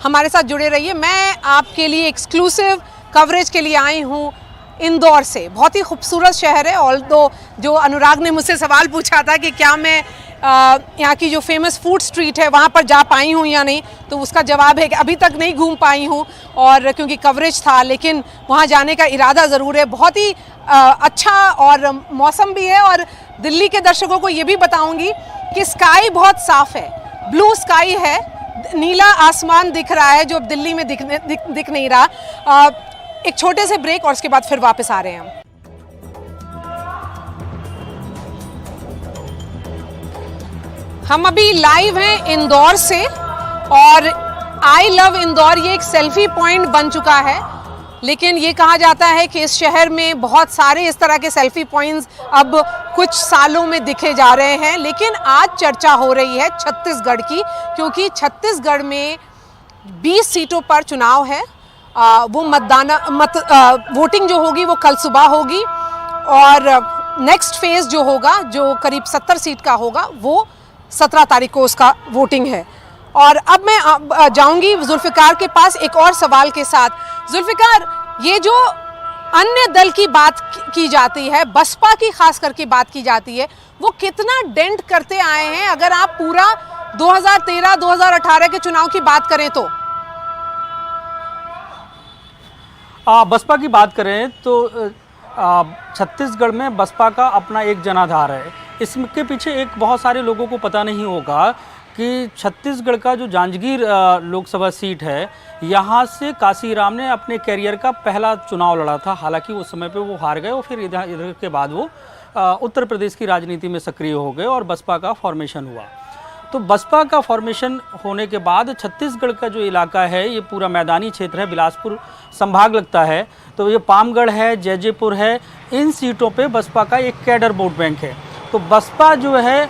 हमारे साथ जुड़े रहिए। मैं आपके लिए एक्सक्लूसिव कवरेज के लिए आई हूँ इंदौर से। बहुत ही खूबसूरत शहर है। ऑल्दो जो अनुराग ने मुझसे सवाल पूछा था कि क्या मैं यहाँ की जो फेमस फूड स्ट्रीट है वहाँ पर जा पाई हूँ या नहीं, तो उसका जवाब है कि अभी तक नहीं घूम पाई हूँ, और क्योंकि कवरेज था, लेकिन वहाँ जाने का इरादा ज़रूर है। बहुत ही अच्छा और मौसम भी है, और दिल्ली के दर्शकों को ये भी बताऊँगी कि स्काई बहुत साफ़ है, ब्लू स्काई है, नीला आसमान दिख रहा है जो दिल्ली में दिख नहीं रहा। एक छोटे से ब्रेक और उसके बाद फिर वापस आ रहे हैं हम। हम अभी लाइव हैं इंदौर से, और आई लव इंदौर ये एक सेल्फी पॉइंट बन चुका है, लेकिन ये कहा जाता है कि इस शहर में बहुत सारे इस तरह के सेल्फी पॉइंट्स अब कुछ सालों में दिखे जा रहे हैं। लेकिन आज चर्चा हो रही है छत्तीसगढ़ की, क्योंकि छत्तीसगढ़ में 20 सीटों पर चुनाव है। वो वोटिंग जो होगी वो कल सुबह होगी, और नेक्स्ट फेज जो होगा, जो करीब 70 सीट का होगा, वो 17 तारीख को उसका वोटिंग है। और अब मैं जाऊंगी जुल्फिकार के पास एक और सवाल के साथ। जुल्फिकार, ये जो अन्य दल की बात की जाती है, बसपा की खास करके बात की जाती है, वो कितना डेंट करते आए हैं अगर आप पूरा 2013-2018 के चुनाव की बात करें तो? बसपा की बात करें तो छत्तीसगढ़ में बसपा का अपना एक जनाधार है। इसके पीछे एक बहुत सारे लोगों को पता नहीं होगा कि छत्तीसगढ़ का जो जांजगीर लोकसभा सीट है, यहाँ से काशीराम ने अपने कैरियर का पहला चुनाव लड़ा था। हालांकि उस समय पे वो हार गए और फिर इधर के बाद वो उत्तर प्रदेश की राजनीति में सक्रिय हो गए और बसपा का फॉर्मेशन हुआ। तो बसपा का फॉर्मेशन होने के बाद छत्तीसगढ़ का जो इलाका है, ये पूरा मैदानी क्षेत्र है, बिलासपुर संभाग लगता है, तो ये पामगढ़ है, जैजेपुर है, इन सीटों पे बसपा का एक कैडर वोट बैंक है। तो बसपा जो है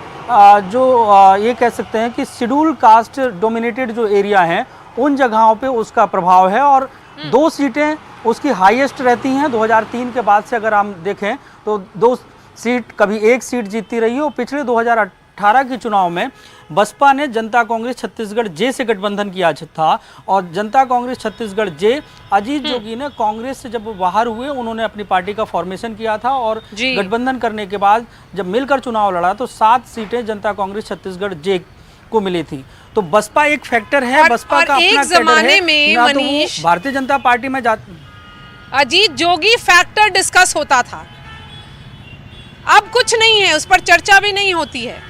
ये कह सकते हैं कि शेड्यूल कास्ट डोमिनेटेड जो एरिया हैं, उन जगहों पे उसका प्रभाव है, और 2 सीटें उसकी हाईएस्ट रहती हैं। 2003 के बाद से अगर हम देखें तो 2 सीट, कभी 1 सीट जीतती रही है। और पिछले 2018 के चुनाव में बसपा ने जनता कांग्रेस छत्तीसगढ़ जे से गठबंधन किया था, और जनता कांग्रेस छत्तीसगढ़ जे, अजीत जोगी ने कांग्रेस से जब बाहर हुए, उन्होंने अपनी पार्टी का फॉर्मेशन किया था, और गठबंधन करने के बाद जब मिलकर चुनाव लड़ा तो 7 सीटें जनता कांग्रेस छत्तीसगढ़ जे को मिली थी। तो बसपा एक फैक्टर है, बसपा का अपना जमाने में मनीष भारतीय जनता पार्टी में अजीत जोगी फैक्टर डिस्कस होता था, अब कुछ नहीं है, उस पर चर्चा भी नहीं होती है।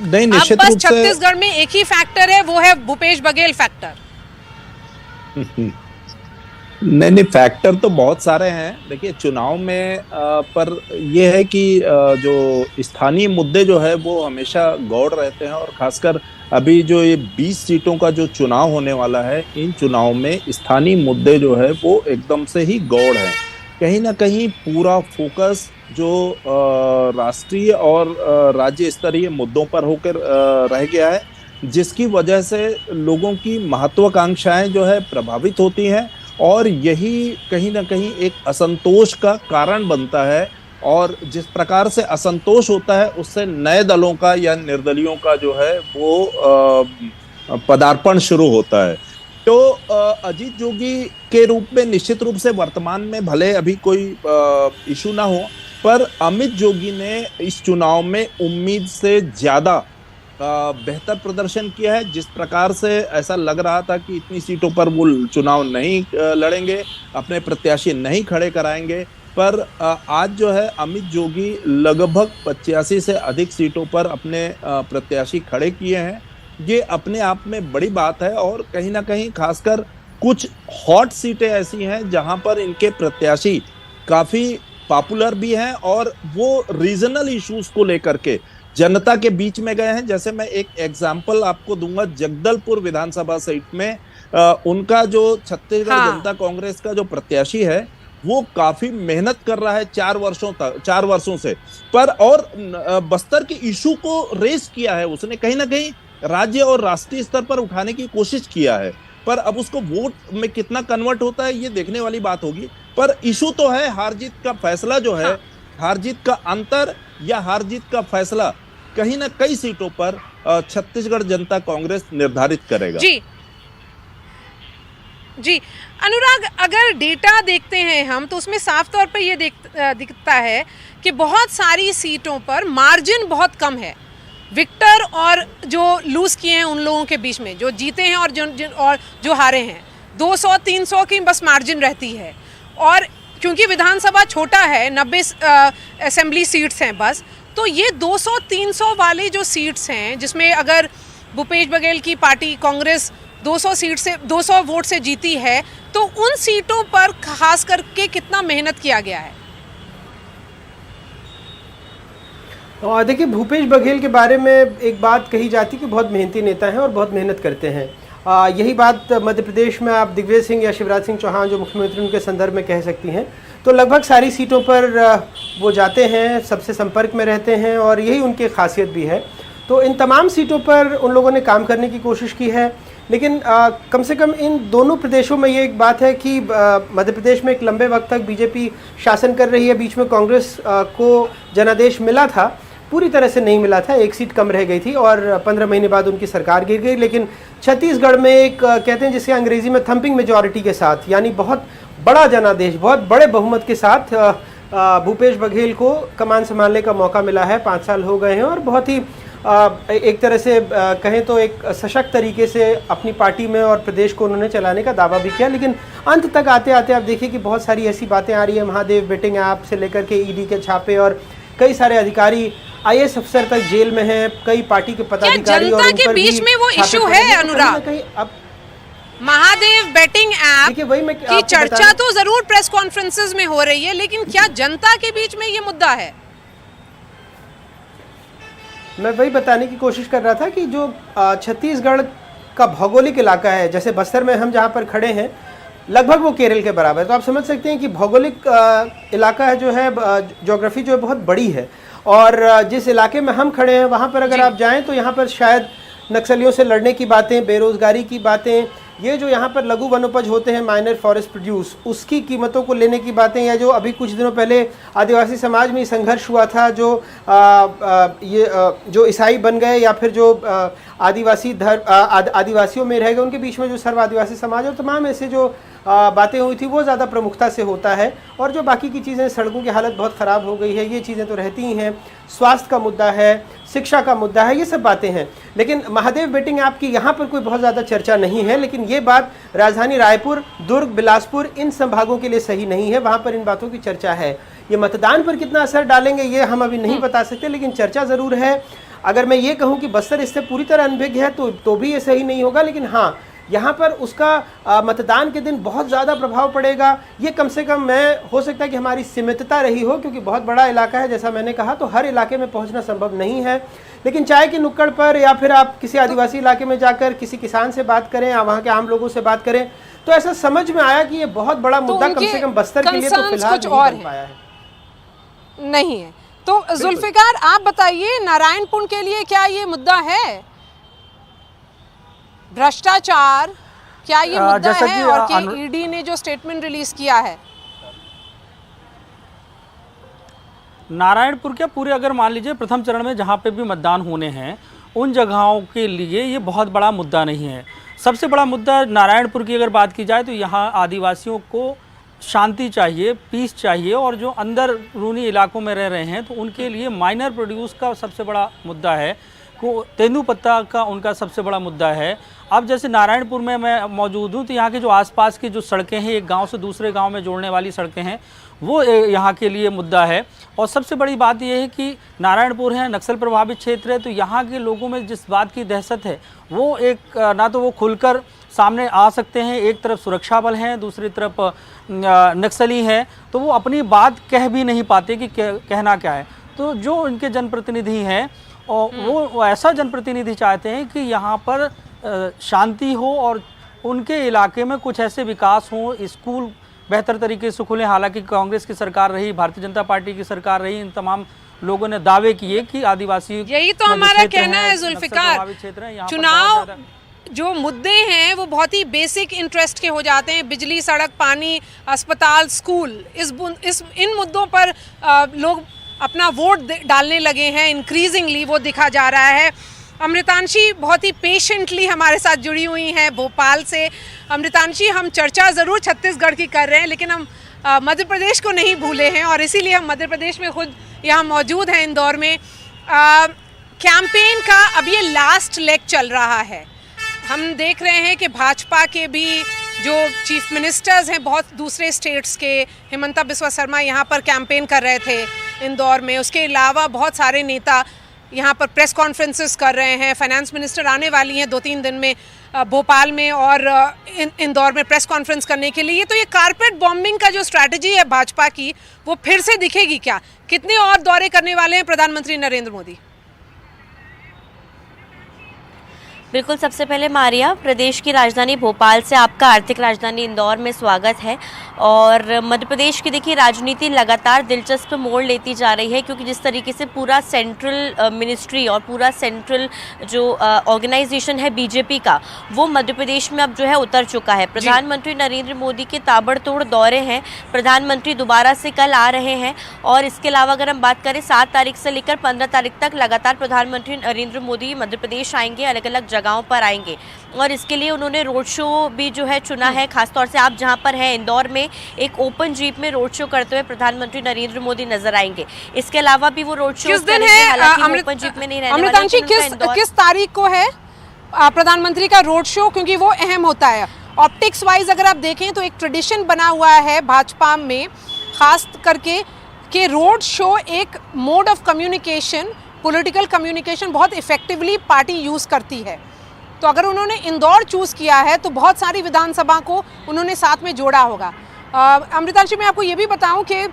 नहीं, निश्चित रूप से छत्तीसगढ़ में एक ही फैक्टर है, वो है भूपेश बघेल फैक्टर। नहीं, फैक्टर तो बहुत सारे हैं। देखिए, चुनाव में पर यह है कि जो स्थानीय मुद्दे जो है वो हमेशा गौड़ रहते हैं, और खासकर अभी जो ये 20 सीटों का जो चुनाव होने वाला है, इन चुनाव में स्थानीय मुद्दे जो है वो एकदम से ही गौड़ है। कहीं ना कहीं पूरा फोकस जो राष्ट्रीय और राज्य स्तरीय मुद्दों पर होकर रह गया है, जिसकी वजह से लोगों की महत्वाकांक्षाएं जो है प्रभावित होती हैं, और यही कहीं ना कहीं एक असंतोष का कारण बनता है। और जिस प्रकार से असंतोष होता है, उससे नए दलों का या निर्दलियों का जो है वो पदार्पण शुरू होता है। तो अजीत जोगी के रूप में निश्चित रूप से वर्तमान में भले अभी कोई इशू ना हो, पर अमित जोगी ने इस चुनाव में उम्मीद से ज्यादा बेहतर प्रदर्शन किया है। जिस प्रकार से ऐसा लग रहा था कि इतनी सीटों पर वो चुनाव नहीं लड़ेंगे, अपने प्रत्याशी नहीं खड़े कराएंगे, पर आज जो है अमित जोगी लगभग 85 से अधिक सीटों पर अपने प्रत्याशी खड़े किए हैं। ये अपने आप में बड़ी बात है और कहीं ना कहीं खासकर कुछ हॉट सीटें ऐसी हैं जहां पर इनके प्रत्याशी काफी पॉपुलर भी हैं और वो रीजनल इश्यूज को लेकर के जनता के बीच में गए हैं। जैसे मैं एक एग्जांपल आपको दूंगा, जगदलपुर विधानसभा सीट में उनका जो छत्तीसगढ़ जनता कांग्रेस का जो प्रत्याशी है वो काफी मेहनत कर रहा है 4 वर्षों से, पर और बस्तर के इशू को रेस किया है उसने, कहीं ना कहीं राज्य और राष्ट्रीय स्तर पर उठाने की कोशिश किया है। पर अब उसको वोट में कितना कन्वर्ट होता है ये देखने वाली बात होगी। पर इशू तो है, हार जीत का फैसला जो है, हार जीत का अंतर या हार जीत का फैसला कहीं ना कई सीटों पर छत्तीसगढ़ जनता कांग्रेस निर्धारित करेगा। जी अनुराग, अगर डेटा देखते हैं हम तो उसमें साफ तौर पर ये दिखता है कि बहुत सारी सीटों पर मार्जिन बहुत कम है। विक्टर और जो लूज किए हैं उन लोगों के बीच में, जो जीते हैं और जो हारे हैं, 200-300 की बस मार्जिन रहती है। और क्योंकि विधानसभा छोटा है, 90 असेंबली सीट्स हैं बस, तो ये 200-300 वाले जो सीट्स हैं, जिसमें अगर भूपेश बघेल की पार्टी कांग्रेस 200 वोट से जीती है, तो उन सीटों पर खास करके कितना मेहनत किया गया है। और देखिए, भूपेश बघेल के बारे में एक बात कही जाती है कि बहुत मेहनती नेता हैं और बहुत मेहनत करते हैं। यही बात मध्य प्रदेश में आप दिग्विजय सिंह या शिवराज सिंह चौहान जो मुख्यमंत्री उनके संदर्भ में कह सकती हैं। तो लगभग सारी सीटों पर वो जाते हैं, सबसे संपर्क में रहते हैं और यही उनकी खासियत भी है। तो इन तमाम सीटों पर उन लोगों ने काम करने की कोशिश की है। लेकिन कम से कम इन दोनों प्रदेशों में ये एक बात है कि मध्य प्रदेश में एक लंबे वक्त तक बीजेपी शासन कर रही है। बीच में कांग्रेस को जनादेश मिला था, पूरी तरह से नहीं मिला था, एक सीट कम रह गई थी और 15 महीने बाद उनकी सरकार गिर गई। लेकिन छत्तीसगढ़ में एक कहते हैं जिसे अंग्रेजी में थंपिंग मेजॉरिटी के साथ, यानी बहुत बड़ा जनादेश, बहुत बड़े बहुमत के साथ भूपेश बघेल को कमान संभालने का मौका मिला है। 5 साल हो गए हैं और बहुत ही एक तरह से कहें तो एक सशक्त तरीके से अपनी पार्टी में और प्रदेश को उन्होंने चलाने का दावा भी किया। लेकिन अंत तक आते आते आप देखिए कि बहुत सारी ऐसी बातें आ रही है, महादेव बेटिंग ऐप से लेकर के ईडी के छापे, और कई सारे अधिकारी IAS अफसर तक जेल में हैं, कई पार्टी के पदाधिकारी, और जनता के बीच में वो इशू है अनुराग। अब महादेव बेटिंग ऐप वही मैं की चर्चा तो जरूर प्रेस कॉन्फ्रेंसेस में हो रही है, लेकिन क्या जनता के बीच में ये मुद्दा है? मैं वही बताने की कोशिश कर रहा था कि जो छत्तीसगढ़ का भौगोलिक इलाका है, जैसे बस्तर में हम जहाँ पर खड़े हैं, लगभग वो केरल के बराबर है। तो आप समझ सकते हैं कि भौगोलिक इलाका है जो है, ज्योग्राफी जो है बहुत बड़ी है। और जिस इलाके में हम खड़े हैं वहाँ पर अगर आप जाएं तो यहाँ पर शायद नक्सलियों से लड़ने की बातें, बेरोजगारी की बातें, ये जो यहाँ पर लघु वनोपज होते हैं, माइनर फॉरेस्ट प्रोड्यूस, उसकी कीमतों को लेने की बातें, या जो अभी कुछ दिनों पहले आदिवासी समाज में संघर्ष हुआ था, जो ईसाई बन गए या फिर जो आदिवासियों में रह गए, उनके बीच में जो सर्व आदिवासी समाज और तमाम ऐसे जो बातें हुई थी, वो ज़्यादा प्रमुखता से होता है। और जो बाकी की चीज़ें, सड़कों की हालत बहुत ख़राब हो गई है, ये चीज़ें तो रहती ही हैं, स्वास्थ्य का मुद्दा है, शिक्षा का मुद्दा है, ये सब बातें हैं। लेकिन महादेव बेटिंग ऐप की यहाँ पर कोई बहुत ज़्यादा चर्चा नहीं है। लेकिन ये बात राजधानी रायपुर, दुर्ग, बिलासपुर, इन संभागों के लिए सही नहीं है, वहाँ पर इन बातों की चर्चा है। ये मतदान पर कितना असर डालेंगे ये हम अभी नहीं बता सकते, लेकिन चर्चा ज़रूर है। अगर मैं ये कहूँ कि बस्तर इससे पूरी तरह अनभिज्ञ है तो भी ये सही नहीं होगा। लेकिन हाँ, यहाँ पर उसका मतदान के दिन बहुत ज़्यादा प्रभाव पड़ेगा, ये कम से कम हो सकता है कि हमारी सीमितता रही हो, क्योंकि बहुत बड़ा इलाका है जैसा मैंने कहा, तो हर इलाके में पहुँचना संभव नहीं है। लेकिन चाहे कि नुक्कड़ पर या फिर आप किसी आदिवासी इलाके में जाकर किसी किसान से बात करें या वहाँ के आम लोगों से बात करें, तो ऐसा समझ में आया कि ये बहुत बड़ा मुद्दा कम से कम बस्तर के लिए तो फिलहाल नहीं बन पाया है। नहीं है तो जुल्फिकार, आप बताइए, नारायणपुर के लिए क्या ये मुद्दा है? भ्रष्टाचार क्या ये मुद्दा है? और कि ईडी ने जो स्टेटमेंट रिलीज किया है, नारायणपुर क्या पूरे, अगर मान लीजिए प्रथम चरण में जहाँ पे भी मतदान होने हैं, उन जगहों के लिए ये बहुत बड़ा मुद्दा नहीं है। सबसे बड़ा मुद्दा नारायणपुर की अगर बात की जाए तो यहाँ आदिवासियों को शांति चाहिए, पीस चाहिए, और जो अंदर रूनी इलाकों में रह रहे हैं तो उनके लिए माइनर प्रोड्यूस का सबसे बड़ा मुद्दा है। को तेंदुपत्ता का उनका सबसे बड़ा मुद्दा है। अब जैसे नारायणपुर में मैं मौजूद हूँ, तो यहाँ के जो आसपास की जो सड़कें हैं, एक गांव से दूसरे गांव में जोड़ने वाली सड़कें हैं, वो यहाँ के लिए मुद्दा है। और सबसे बड़ी बात यह है कि नारायणपुर है, नक्सल प्रभावित क्षेत्र है, तो यहाँ के लोगों में जिस बात की दहशत है वो एक ना तो वो खुलकर सामने आ सकते हैं, एक तरफ सुरक्षा बल हैं, दूसरी तरफ नक्सली हैं, तो वो अपनी बात कह भी नहीं पाते कि कहना क्या है। तो जो इनके जनप्रतिनिधि हैं और वो ऐसा जनप्रतिनिधि चाहते हैं कि यहाँ पर शांति हो और उनके इलाके में कुछ ऐसे विकास हो, स्कूल बेहतर तरीके से खुले। हालांकि कांग्रेस की सरकार रही, भारतीय जनता पार्टी की सरकार रही, इन तमाम लोगों ने दावे किए कि आदिवासी, यही तो हमारा कहना है जुल्फिकार, चुनाव जो मुद्दे हैं वो बहुत ही बेसिक इंटरेस्ट के हो जाते हैं, बिजली, सड़क, पानी, अस्पताल, स्कूल, इन मुद्दों पर लोग अपना वोट डालने लगे हैं। इंक्रीजिंगली वो दिखा जा रहा है। अमृतांशी बहुत ही पेशेंटली हमारे साथ जुड़ी हुई हैं भोपाल से। अमृतांशी, हम चर्चा ज़रूर छत्तीसगढ़ की कर रहे हैं, लेकिन हम मध्य प्रदेश को नहीं भूले हैं और इसीलिए हम मध्य प्रदेश में खुद यहाँ मौजूद हैं इंदौर में। कैंपेन का अब ये लास्ट लेग चल रहा है। हम देख रहे हैं कि भाजपा के भी जो चीफ मिनिस्टर्स हैं बहुत दूसरे स्टेट्स के, हिमंता बिस्वा शर्मा यहाँ पर कैंपेन कर रहे थे इंदौर में। उसके अलावा बहुत सारे नेता यहाँ पर प्रेस कॉन्फ्रेंसेस कर रहे हैं। फाइनेंस मिनिस्टर आने वाली हैं 2-3 दिन में भोपाल में और इंदौर में प्रेस कॉन्फ्रेंस करने के लिए। तो ये कारपेट बॉम्बिंग का जो स्ट्रैटेजी है भाजपा की, वो फिर से दिखेगी क्या? कितने और दौरे करने वाले हैं प्रधानमंत्री नरेंद्र मोदी? बिल्कुल, सबसे पहले मारिया, प्रदेश की राजधानी भोपाल से आपका आर्थिक राजधानी इंदौर में स्वागत है। और मध्य प्रदेश की देखिए राजनीति लगातार दिलचस्प मोड़ लेती जा रही है, क्योंकि जिस तरीके से पूरा सेंट्रल मिनिस्ट्री और पूरा सेंट्रल जो ऑर्गेनाइजेशन है बीजेपी का, वो मध्य प्रदेश में अब जो है उतर चुका है। प्रधानमंत्री नरेंद्र मोदी के ताबड़तोड़ दौरे हैं, प्रधानमंत्री दोबारा से कल आ रहे हैं। और इसके अलावा अगर हम बात करें 7 तारीख से लेकर 15 तारीख तक लगातार प्रधानमंत्री नरेंद्र मोदी मध्य प्रदेश आएंगे, अलग अलग जगहों पर आएंगे। और इसके लिए उन्होंने रोड शो भी जो है चुना है। खासतौर से आप जहां पर हैं इंदौर में, एक ओपन जीप में रोड शो करते हुए प्रधानमंत्री नरेंद्र मोदी नजर आएंगे। इसके अलावा भी वो रोड शो किस दिन है? ओपन जीप में नहीं रहने अमृतांशी, किस तारीख को है प्रधानमंत्री का रोड शो? क्योंकि वो अहम होता है। ऑप्टिक्स वाइज अगर आप देखें तो एक ट्रेडिशन बना हुआ है भाजपा में, खास करके कि रोड शो एक mode of communication, political communication बहुत इफेक्टिवली पार्टी यूज़ करती है। तो अगर उन्होंने इंदौर चूज़ किया है तो बहुत सारी विधानसभा को उन्होंने साथ में जोड़ा होगा। अमृतांशी, मैं आपको ये भी बताऊं कि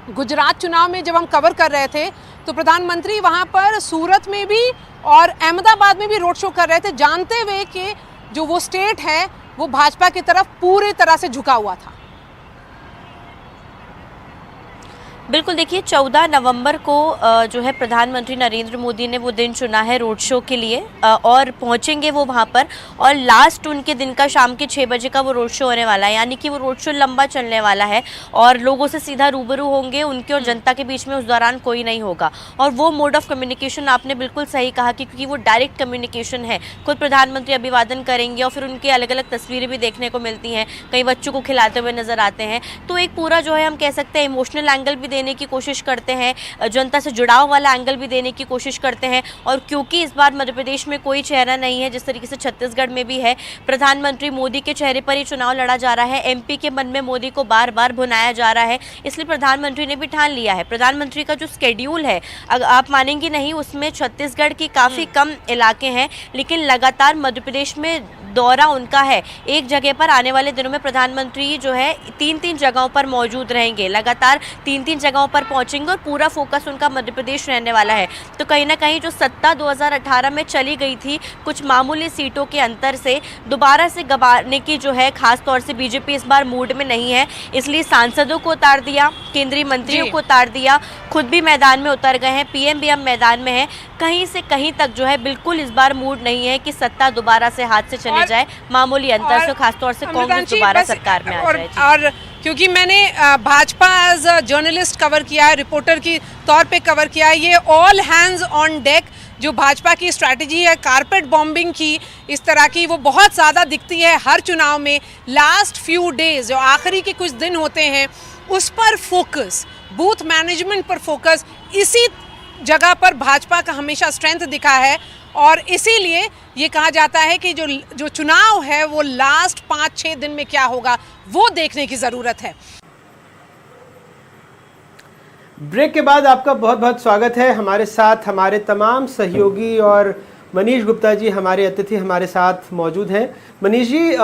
गुजरात चुनाव में जब हम कवर कर रहे थे तो प्रधानमंत्री वहां पर सूरत में भी और अहमदाबाद में भी रोड शो कर रहे थे, जानते हुए कि जो वो स्टेट है वो भाजपा की तरफ पूरी तरह से झुका हुआ था। बिल्कुल, देखिए 14 नवंबर को जो है प्रधानमंत्री नरेंद्र मोदी ने वो दिन चुना है रोड शो के लिए, और पहुंचेंगे वो वहां पर। और लास्ट उनके दिन का शाम के 6 बजे का वो रोड शो होने वाला है, यानी कि वो रोड शो लंबा चलने वाला है और लोगों से सीधा रूबरू होंगे, उनके और जनता के बीच में उस दौरान कोई नहीं होगा। और वो मोड ऑफ कम्युनिकेशन आपने बिल्कुल सही कहा कि क्योंकि वो डायरेक्ट कम्युनिकेशन है, खुद प्रधानमंत्री अभिवादन करेंगे और फिर उनकी अलग अलग तस्वीरें भी देखने को मिलती हैं, कई बच्चों को खिलाते हुए नजर आते हैं। तो एक पूरा जो है हम कह सकते हैं इमोशनल एंगल भी देने की कोशिश करते हैं, जनता से जुड़ाव वाला एंगल भी देने की कोशिश करते हैं। और क्योंकि इस बार मध्य प्रदेश में कोई चेहरा नहीं है, जिस तरीके से छत्तीसगढ़ में भी है, प्रधानमंत्री मोदी के चेहरे पर ही चुनाव लड़ा जा रहा है, एमपी के मन में मोदी को बार बार भुनाया जा रहा है, इसलिए प्रधानमंत्री ने भी ठान लिया है। प्रधानमंत्री का जो स्केड्यूल है, आप मानेंगी नहीं, उसमें छत्तीसगढ़ की काफ़ी कम इलाके हैं, लेकिन लगातार मध्य प्रदेश में दौरा उनका है। एक जगह पर आने वाले दिनों में प्रधानमंत्री जो है 3-3 जगहों पर मौजूद रहेंगे, लगातार 3-3 जगहों पर पहुंचेंगे और पूरा फोकस उनका मध्य प्रदेश रहने वाला है। तो कहीं ना कहीं जो सत्ता 2018 में चली गई थी कुछ मामूली सीटों के अंतर से, दोबारा से गंवाने की जो है खास तौर से बीजेपी इस बार मूड में नहीं है, इसलिए सांसदों को उतार दिया, केंद्रीय मंत्रियों को उतार दिया, खुद भी मैदान में उतर गए हैं, पीएम भी अब मैदान में है। कहीं से कहीं तक जो है बिल्कुल इस बार मूड नहीं है कि सत्ता दोबारा से हाथ से चली जाए, मामूली अंतर से, खासतौर से कांग्रेस दोबारा सरकार में आ जाए। और क्योंकि मैंने Bhajpa as a journalist cover किया है, रिपोर्टर की तौर पे कवर किया है, ये ऑल हैंड्स ऑन डेक जो भाजपा की स्ट्रैटेजी है कारपेट बॉम्बिंग की, इस तरह की, वो बहुत ज़्यादा दिखती है हर चुनाव में। लास्ट फ्यू डेज, जो आखिरी के कुछ दिन होते हैं, उस पर फोकस, बूथ मैनेजमेंट पर फोकस, इसी जगह पर भाजपा का हमेशा स्ट्रेंथ दिखा है और इसीलिए ये कहा जाता है कि जो चुनाव है वो लास्ट 5-6 दिन में क्या होगा वो देखने की ज़रूरत है। ब्रेक के बाद आपका बहुत बहुत स्वागत है। हमारे साथ हमारे तमाम सहयोगी और मनीष गुप्ता जी हमारे अतिथि हमारे साथ मौजूद हैं। मनीष जी,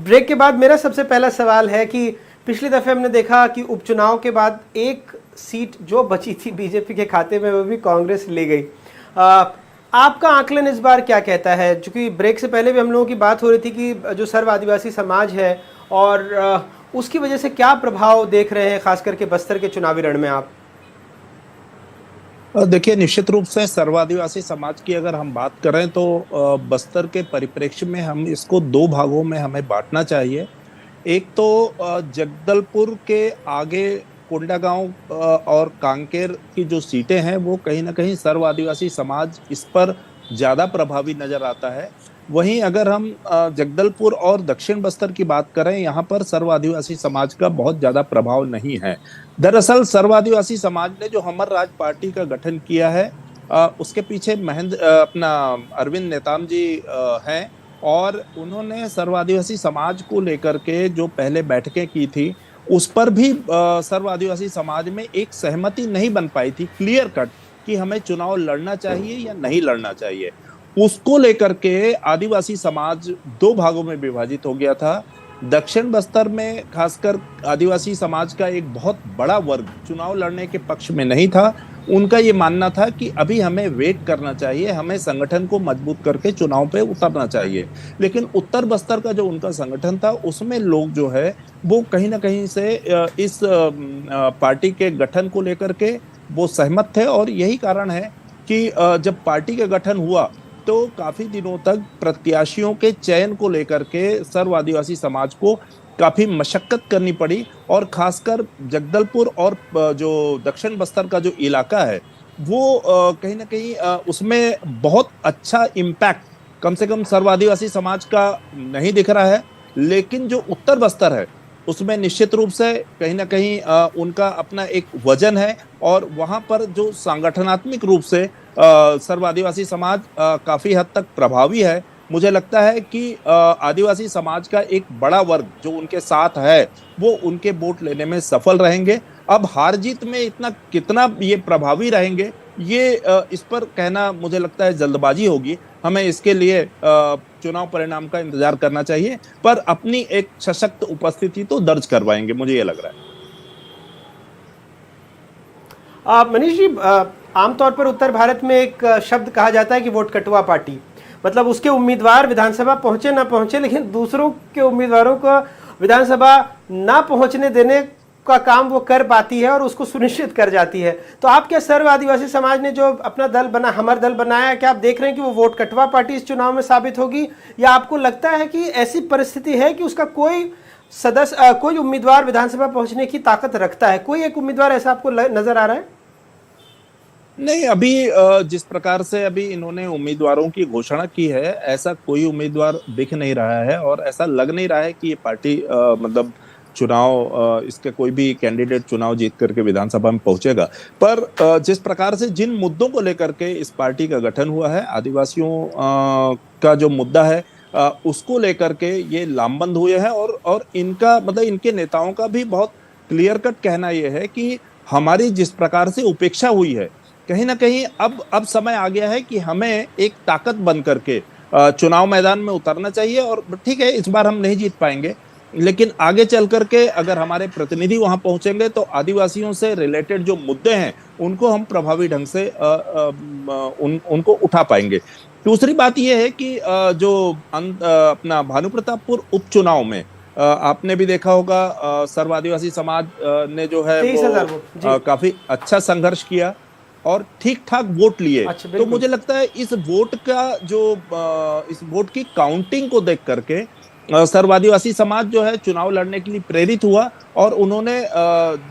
ब्रेक के बाद मेरा सबसे पहला सवाल है कि पिछली दफ़े हमने देखा कि उपचुनाव के बाद एक सीट जो बची थी बीजेपी के खाते में वो भी कांग्रेस ले गई। आपका आकलन इस बार क्या कहता है? क्योंकि ब्रेक से पहले भी हम लोगों की बात हो रही थी कि जो सर्व आदिवासी समाज है और उसकी वजह से क्या प्रभाव देख रहे हैं खास करके बस्तर के चुनावी रण में आप? देखिए, निश्चित रूप से सर्वादिवासी समाज की अगर हम बात करें तो बस्तर के परिप्रेक्ष्य में हम इसको दो भागों में हमें बांटना चाहिए। एक तो जगदलपुर के आगे कोंडागांव और कांकेर की जो सीटें हैं वो कहीं ना कहीं सर्व आदिवासी समाज इस पर ज़्यादा प्रभावी नज़र आता है। वहीं अगर हम जगदलपुर और दक्षिण बस्तर की बात करें, यहाँ पर सर्व आदिवासी समाज का बहुत ज़्यादा प्रभाव नहीं है। दरअसल सर्व आदिवासी समाज ने जो हमर राज पार्टी का गठन किया है उसके पीछे अपना अरविंद नेताम जी हैं और उन्होंने सर्व आदिवासी समाज को लेकर के जो पहले बैठकें की थी उस पर भी सर्व आदिवासी समाज में एक सहमति नहीं बन पाई थी क्लियर कट कि हमें चुनाव लड़ना चाहिए या नहीं लड़ना चाहिए। उसको लेकर के आदिवासी समाज दो भागों में विभाजित हो गया था। दक्षिण बस्तर में खासकर आदिवासी समाज का एक बहुत बड़ा वर्ग चुनाव लड़ने के पक्ष में नहीं था। उनका ये मानना था कि अभी हमें वेट करना चाहिए, हमें संगठन को मजबूत करके चुनाव पे उतरना चाहिए। लेकिन उत्तर बस्तर का जो उनका संगठन था उसमें लोग जो है वो कहीं ना कहीं से इस पार्टी के गठन को लेकर के वो सहमत थे और यही कारण है कि जब पार्टी का गठन हुआ तो काफी दिनों तक प्रत्याशियों के चयन को लेकर के सर्व आदिवासी समाज को काफी मशक्कत करनी पड़ी और खासकर जगदलपुर और जो दक्षिण बस्तर का जो इलाका है वो कहीं ना कहीं उसमें बहुत अच्छा इम्पैक्ट कम से कम सर्व आदिवासी समाज का नहीं दिख रहा है। लेकिन जो उत्तर बस्तर है उसमें निश्चित रूप से कहीं ना कहीं उनका अपना एक वजन है और वहाँ पर जो संगठनात्मक रूप से सर्व आदिवासी समाज काफी हद तक प्रभावी है। मुझे लगता है कि आदिवासी समाज का एक बड़ा वर्ग जो उनके साथ है वो उनके वोट लेने में सफल रहेंगे। अब हार जीत में इतना कितना ये प्रभावी रहेंगे ये इस पर कहना मुझे लगता है जल्दबाजी होगी। हमें इसके लिए चुनाव परिणाम का इंतजार करना चाहिए, पर अपनी एक सशक्त उपस्थिति तो दर्ज करवाएंगे, मुझे ये लग रहा है। मनीष जी, आमतौर पर उत्तर भारत में एक शब्द कहा जाता है कि वोट कटुआ पार्टी, मतलब उसके उम्मीदवार विधानसभा पहुंचे ना पहुंचे लेकिन दूसरों के उम्मीदवारों को विधानसभा ना पहुंचने देने का काम वो कर पाती है और उसको सुनिश्चित कर जाती है। तो आप क्या सर्व आदिवासी समाज ने जो अपना दल बना हमर दल बनाया, क्या आप देख रहे हैं कि वो वोट कटवा पार्टी इस चुनाव में साबित होगी, या आपको लगता है कि ऐसी परिस्थिति है कि उसका कोई सदस्य कोई उम्मीदवार विधानसभा पहुंचने की ताकत रखता है? कोई एक उम्मीदवार ऐसा आपको नजर आ रहा है? नहीं, अभी जिस प्रकार से अभी इन्होंने उम्मीदवारों की घोषणा की है ऐसा कोई उम्मीदवार दिख नहीं रहा है और ऐसा लग नहीं रहा है कि ये पार्टी मतलब चुनाव इसके कोई भी कैंडिडेट चुनाव जीत करके विधानसभा में पहुंचेगा। पर जिस प्रकार से जिन मुद्दों को लेकर के इस पार्टी का गठन हुआ है, आदिवासियों का जो मुद्दा है उसको लेकर के ये लामबंद हुए हैं और इनका मतलब इनके नेताओं का भी बहुत क्लियर कट कहना ये है कि हमारी जिस प्रकार से उपेक्षा हुई है कहीं ना कहीं अब समय आ गया है कि हमें एक ताकत बन करके चुनाव मैदान में उतरना चाहिए। और ठीक है, इस बार हम नहीं जीत पाएंगे लेकिन आगे चल करके अगर हमारे प्रतिनिधि वहां पहुंचेंगे तो आदिवासियों से रिलेटेड जो मुद्दे हैं उनको हम प्रभावी ढंग से उनको उठा पाएंगे। दूसरी बात यह है कि जो अपना भानु प्रतापपुर उपचुनाव में आपने भी देखा होगा सर्व आदिवासी समाज ने जो है वो काफी अच्छा संघर्ष किया और ठीक ठाक वोट लिए। तो मुझे लगता है इस वोट का जो इस वोट की काउंटिंग को देख करके सर्व आदिवासी समाज जो है चुनाव लड़ने के लिए प्रेरित हुआ और उन्होंने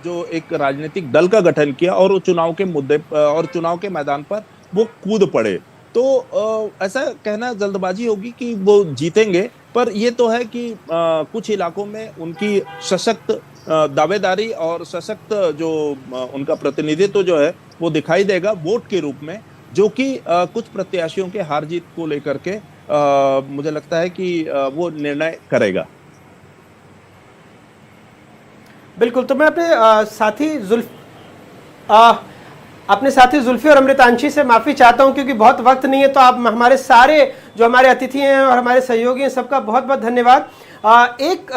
जो एक राजनीतिक दल का गठन किया और वो चुनाव के मुद्दे और चुनाव के मैदान पर वो कूद पड़े। तो ऐसा कहना जल्दबाजी होगी कि वो जीतेंगे, पर ये तो है कि कुछ इलाकों में उनकी सशक्त दावेदारी और सशक्त जो उनका प्रतिनिधित्व जो है वो दिखाई देगा वोट के रूप में, जो कि कुछ प्रत्याशियों के हार जीत को लेकर के मुझे लगता है कि वो निर्णय करेगा। बिल्कुल। तो मैं अपने साथी जुल्फी और अमृतांशी से माफ़ी चाहता हूं क्योंकि बहुत वक्त नहीं है, तो आप हमारे सारे जो हमारे अतिथि हैं और हमारे सहयोगी हैं सबका बहुत बहुत धन्यवाद। एक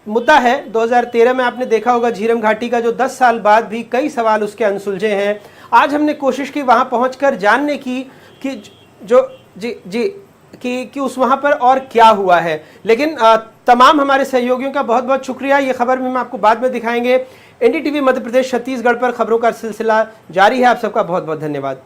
मुद्दा है 2013 में आपने देखा होगा झीरम घाटी का, जो 10 साल बाद भी कई सवाल उसके अनसुलझे हैं। आज हमने कोशिश की वहां पहुंचकर जानने की कि उस वहां पर और क्या हुआ है, लेकिन तमाम हमारे सहयोगियों का बहुत बहुत शुक्रिया। ये खबर भी हम आपको बाद में दिखाएंगे। एनडीटीवी मध्य प्रदेश छत्तीसगढ़ पर खबरों का सिलसिला जारी है। आप सबका बहुत बहुत धन्यवाद।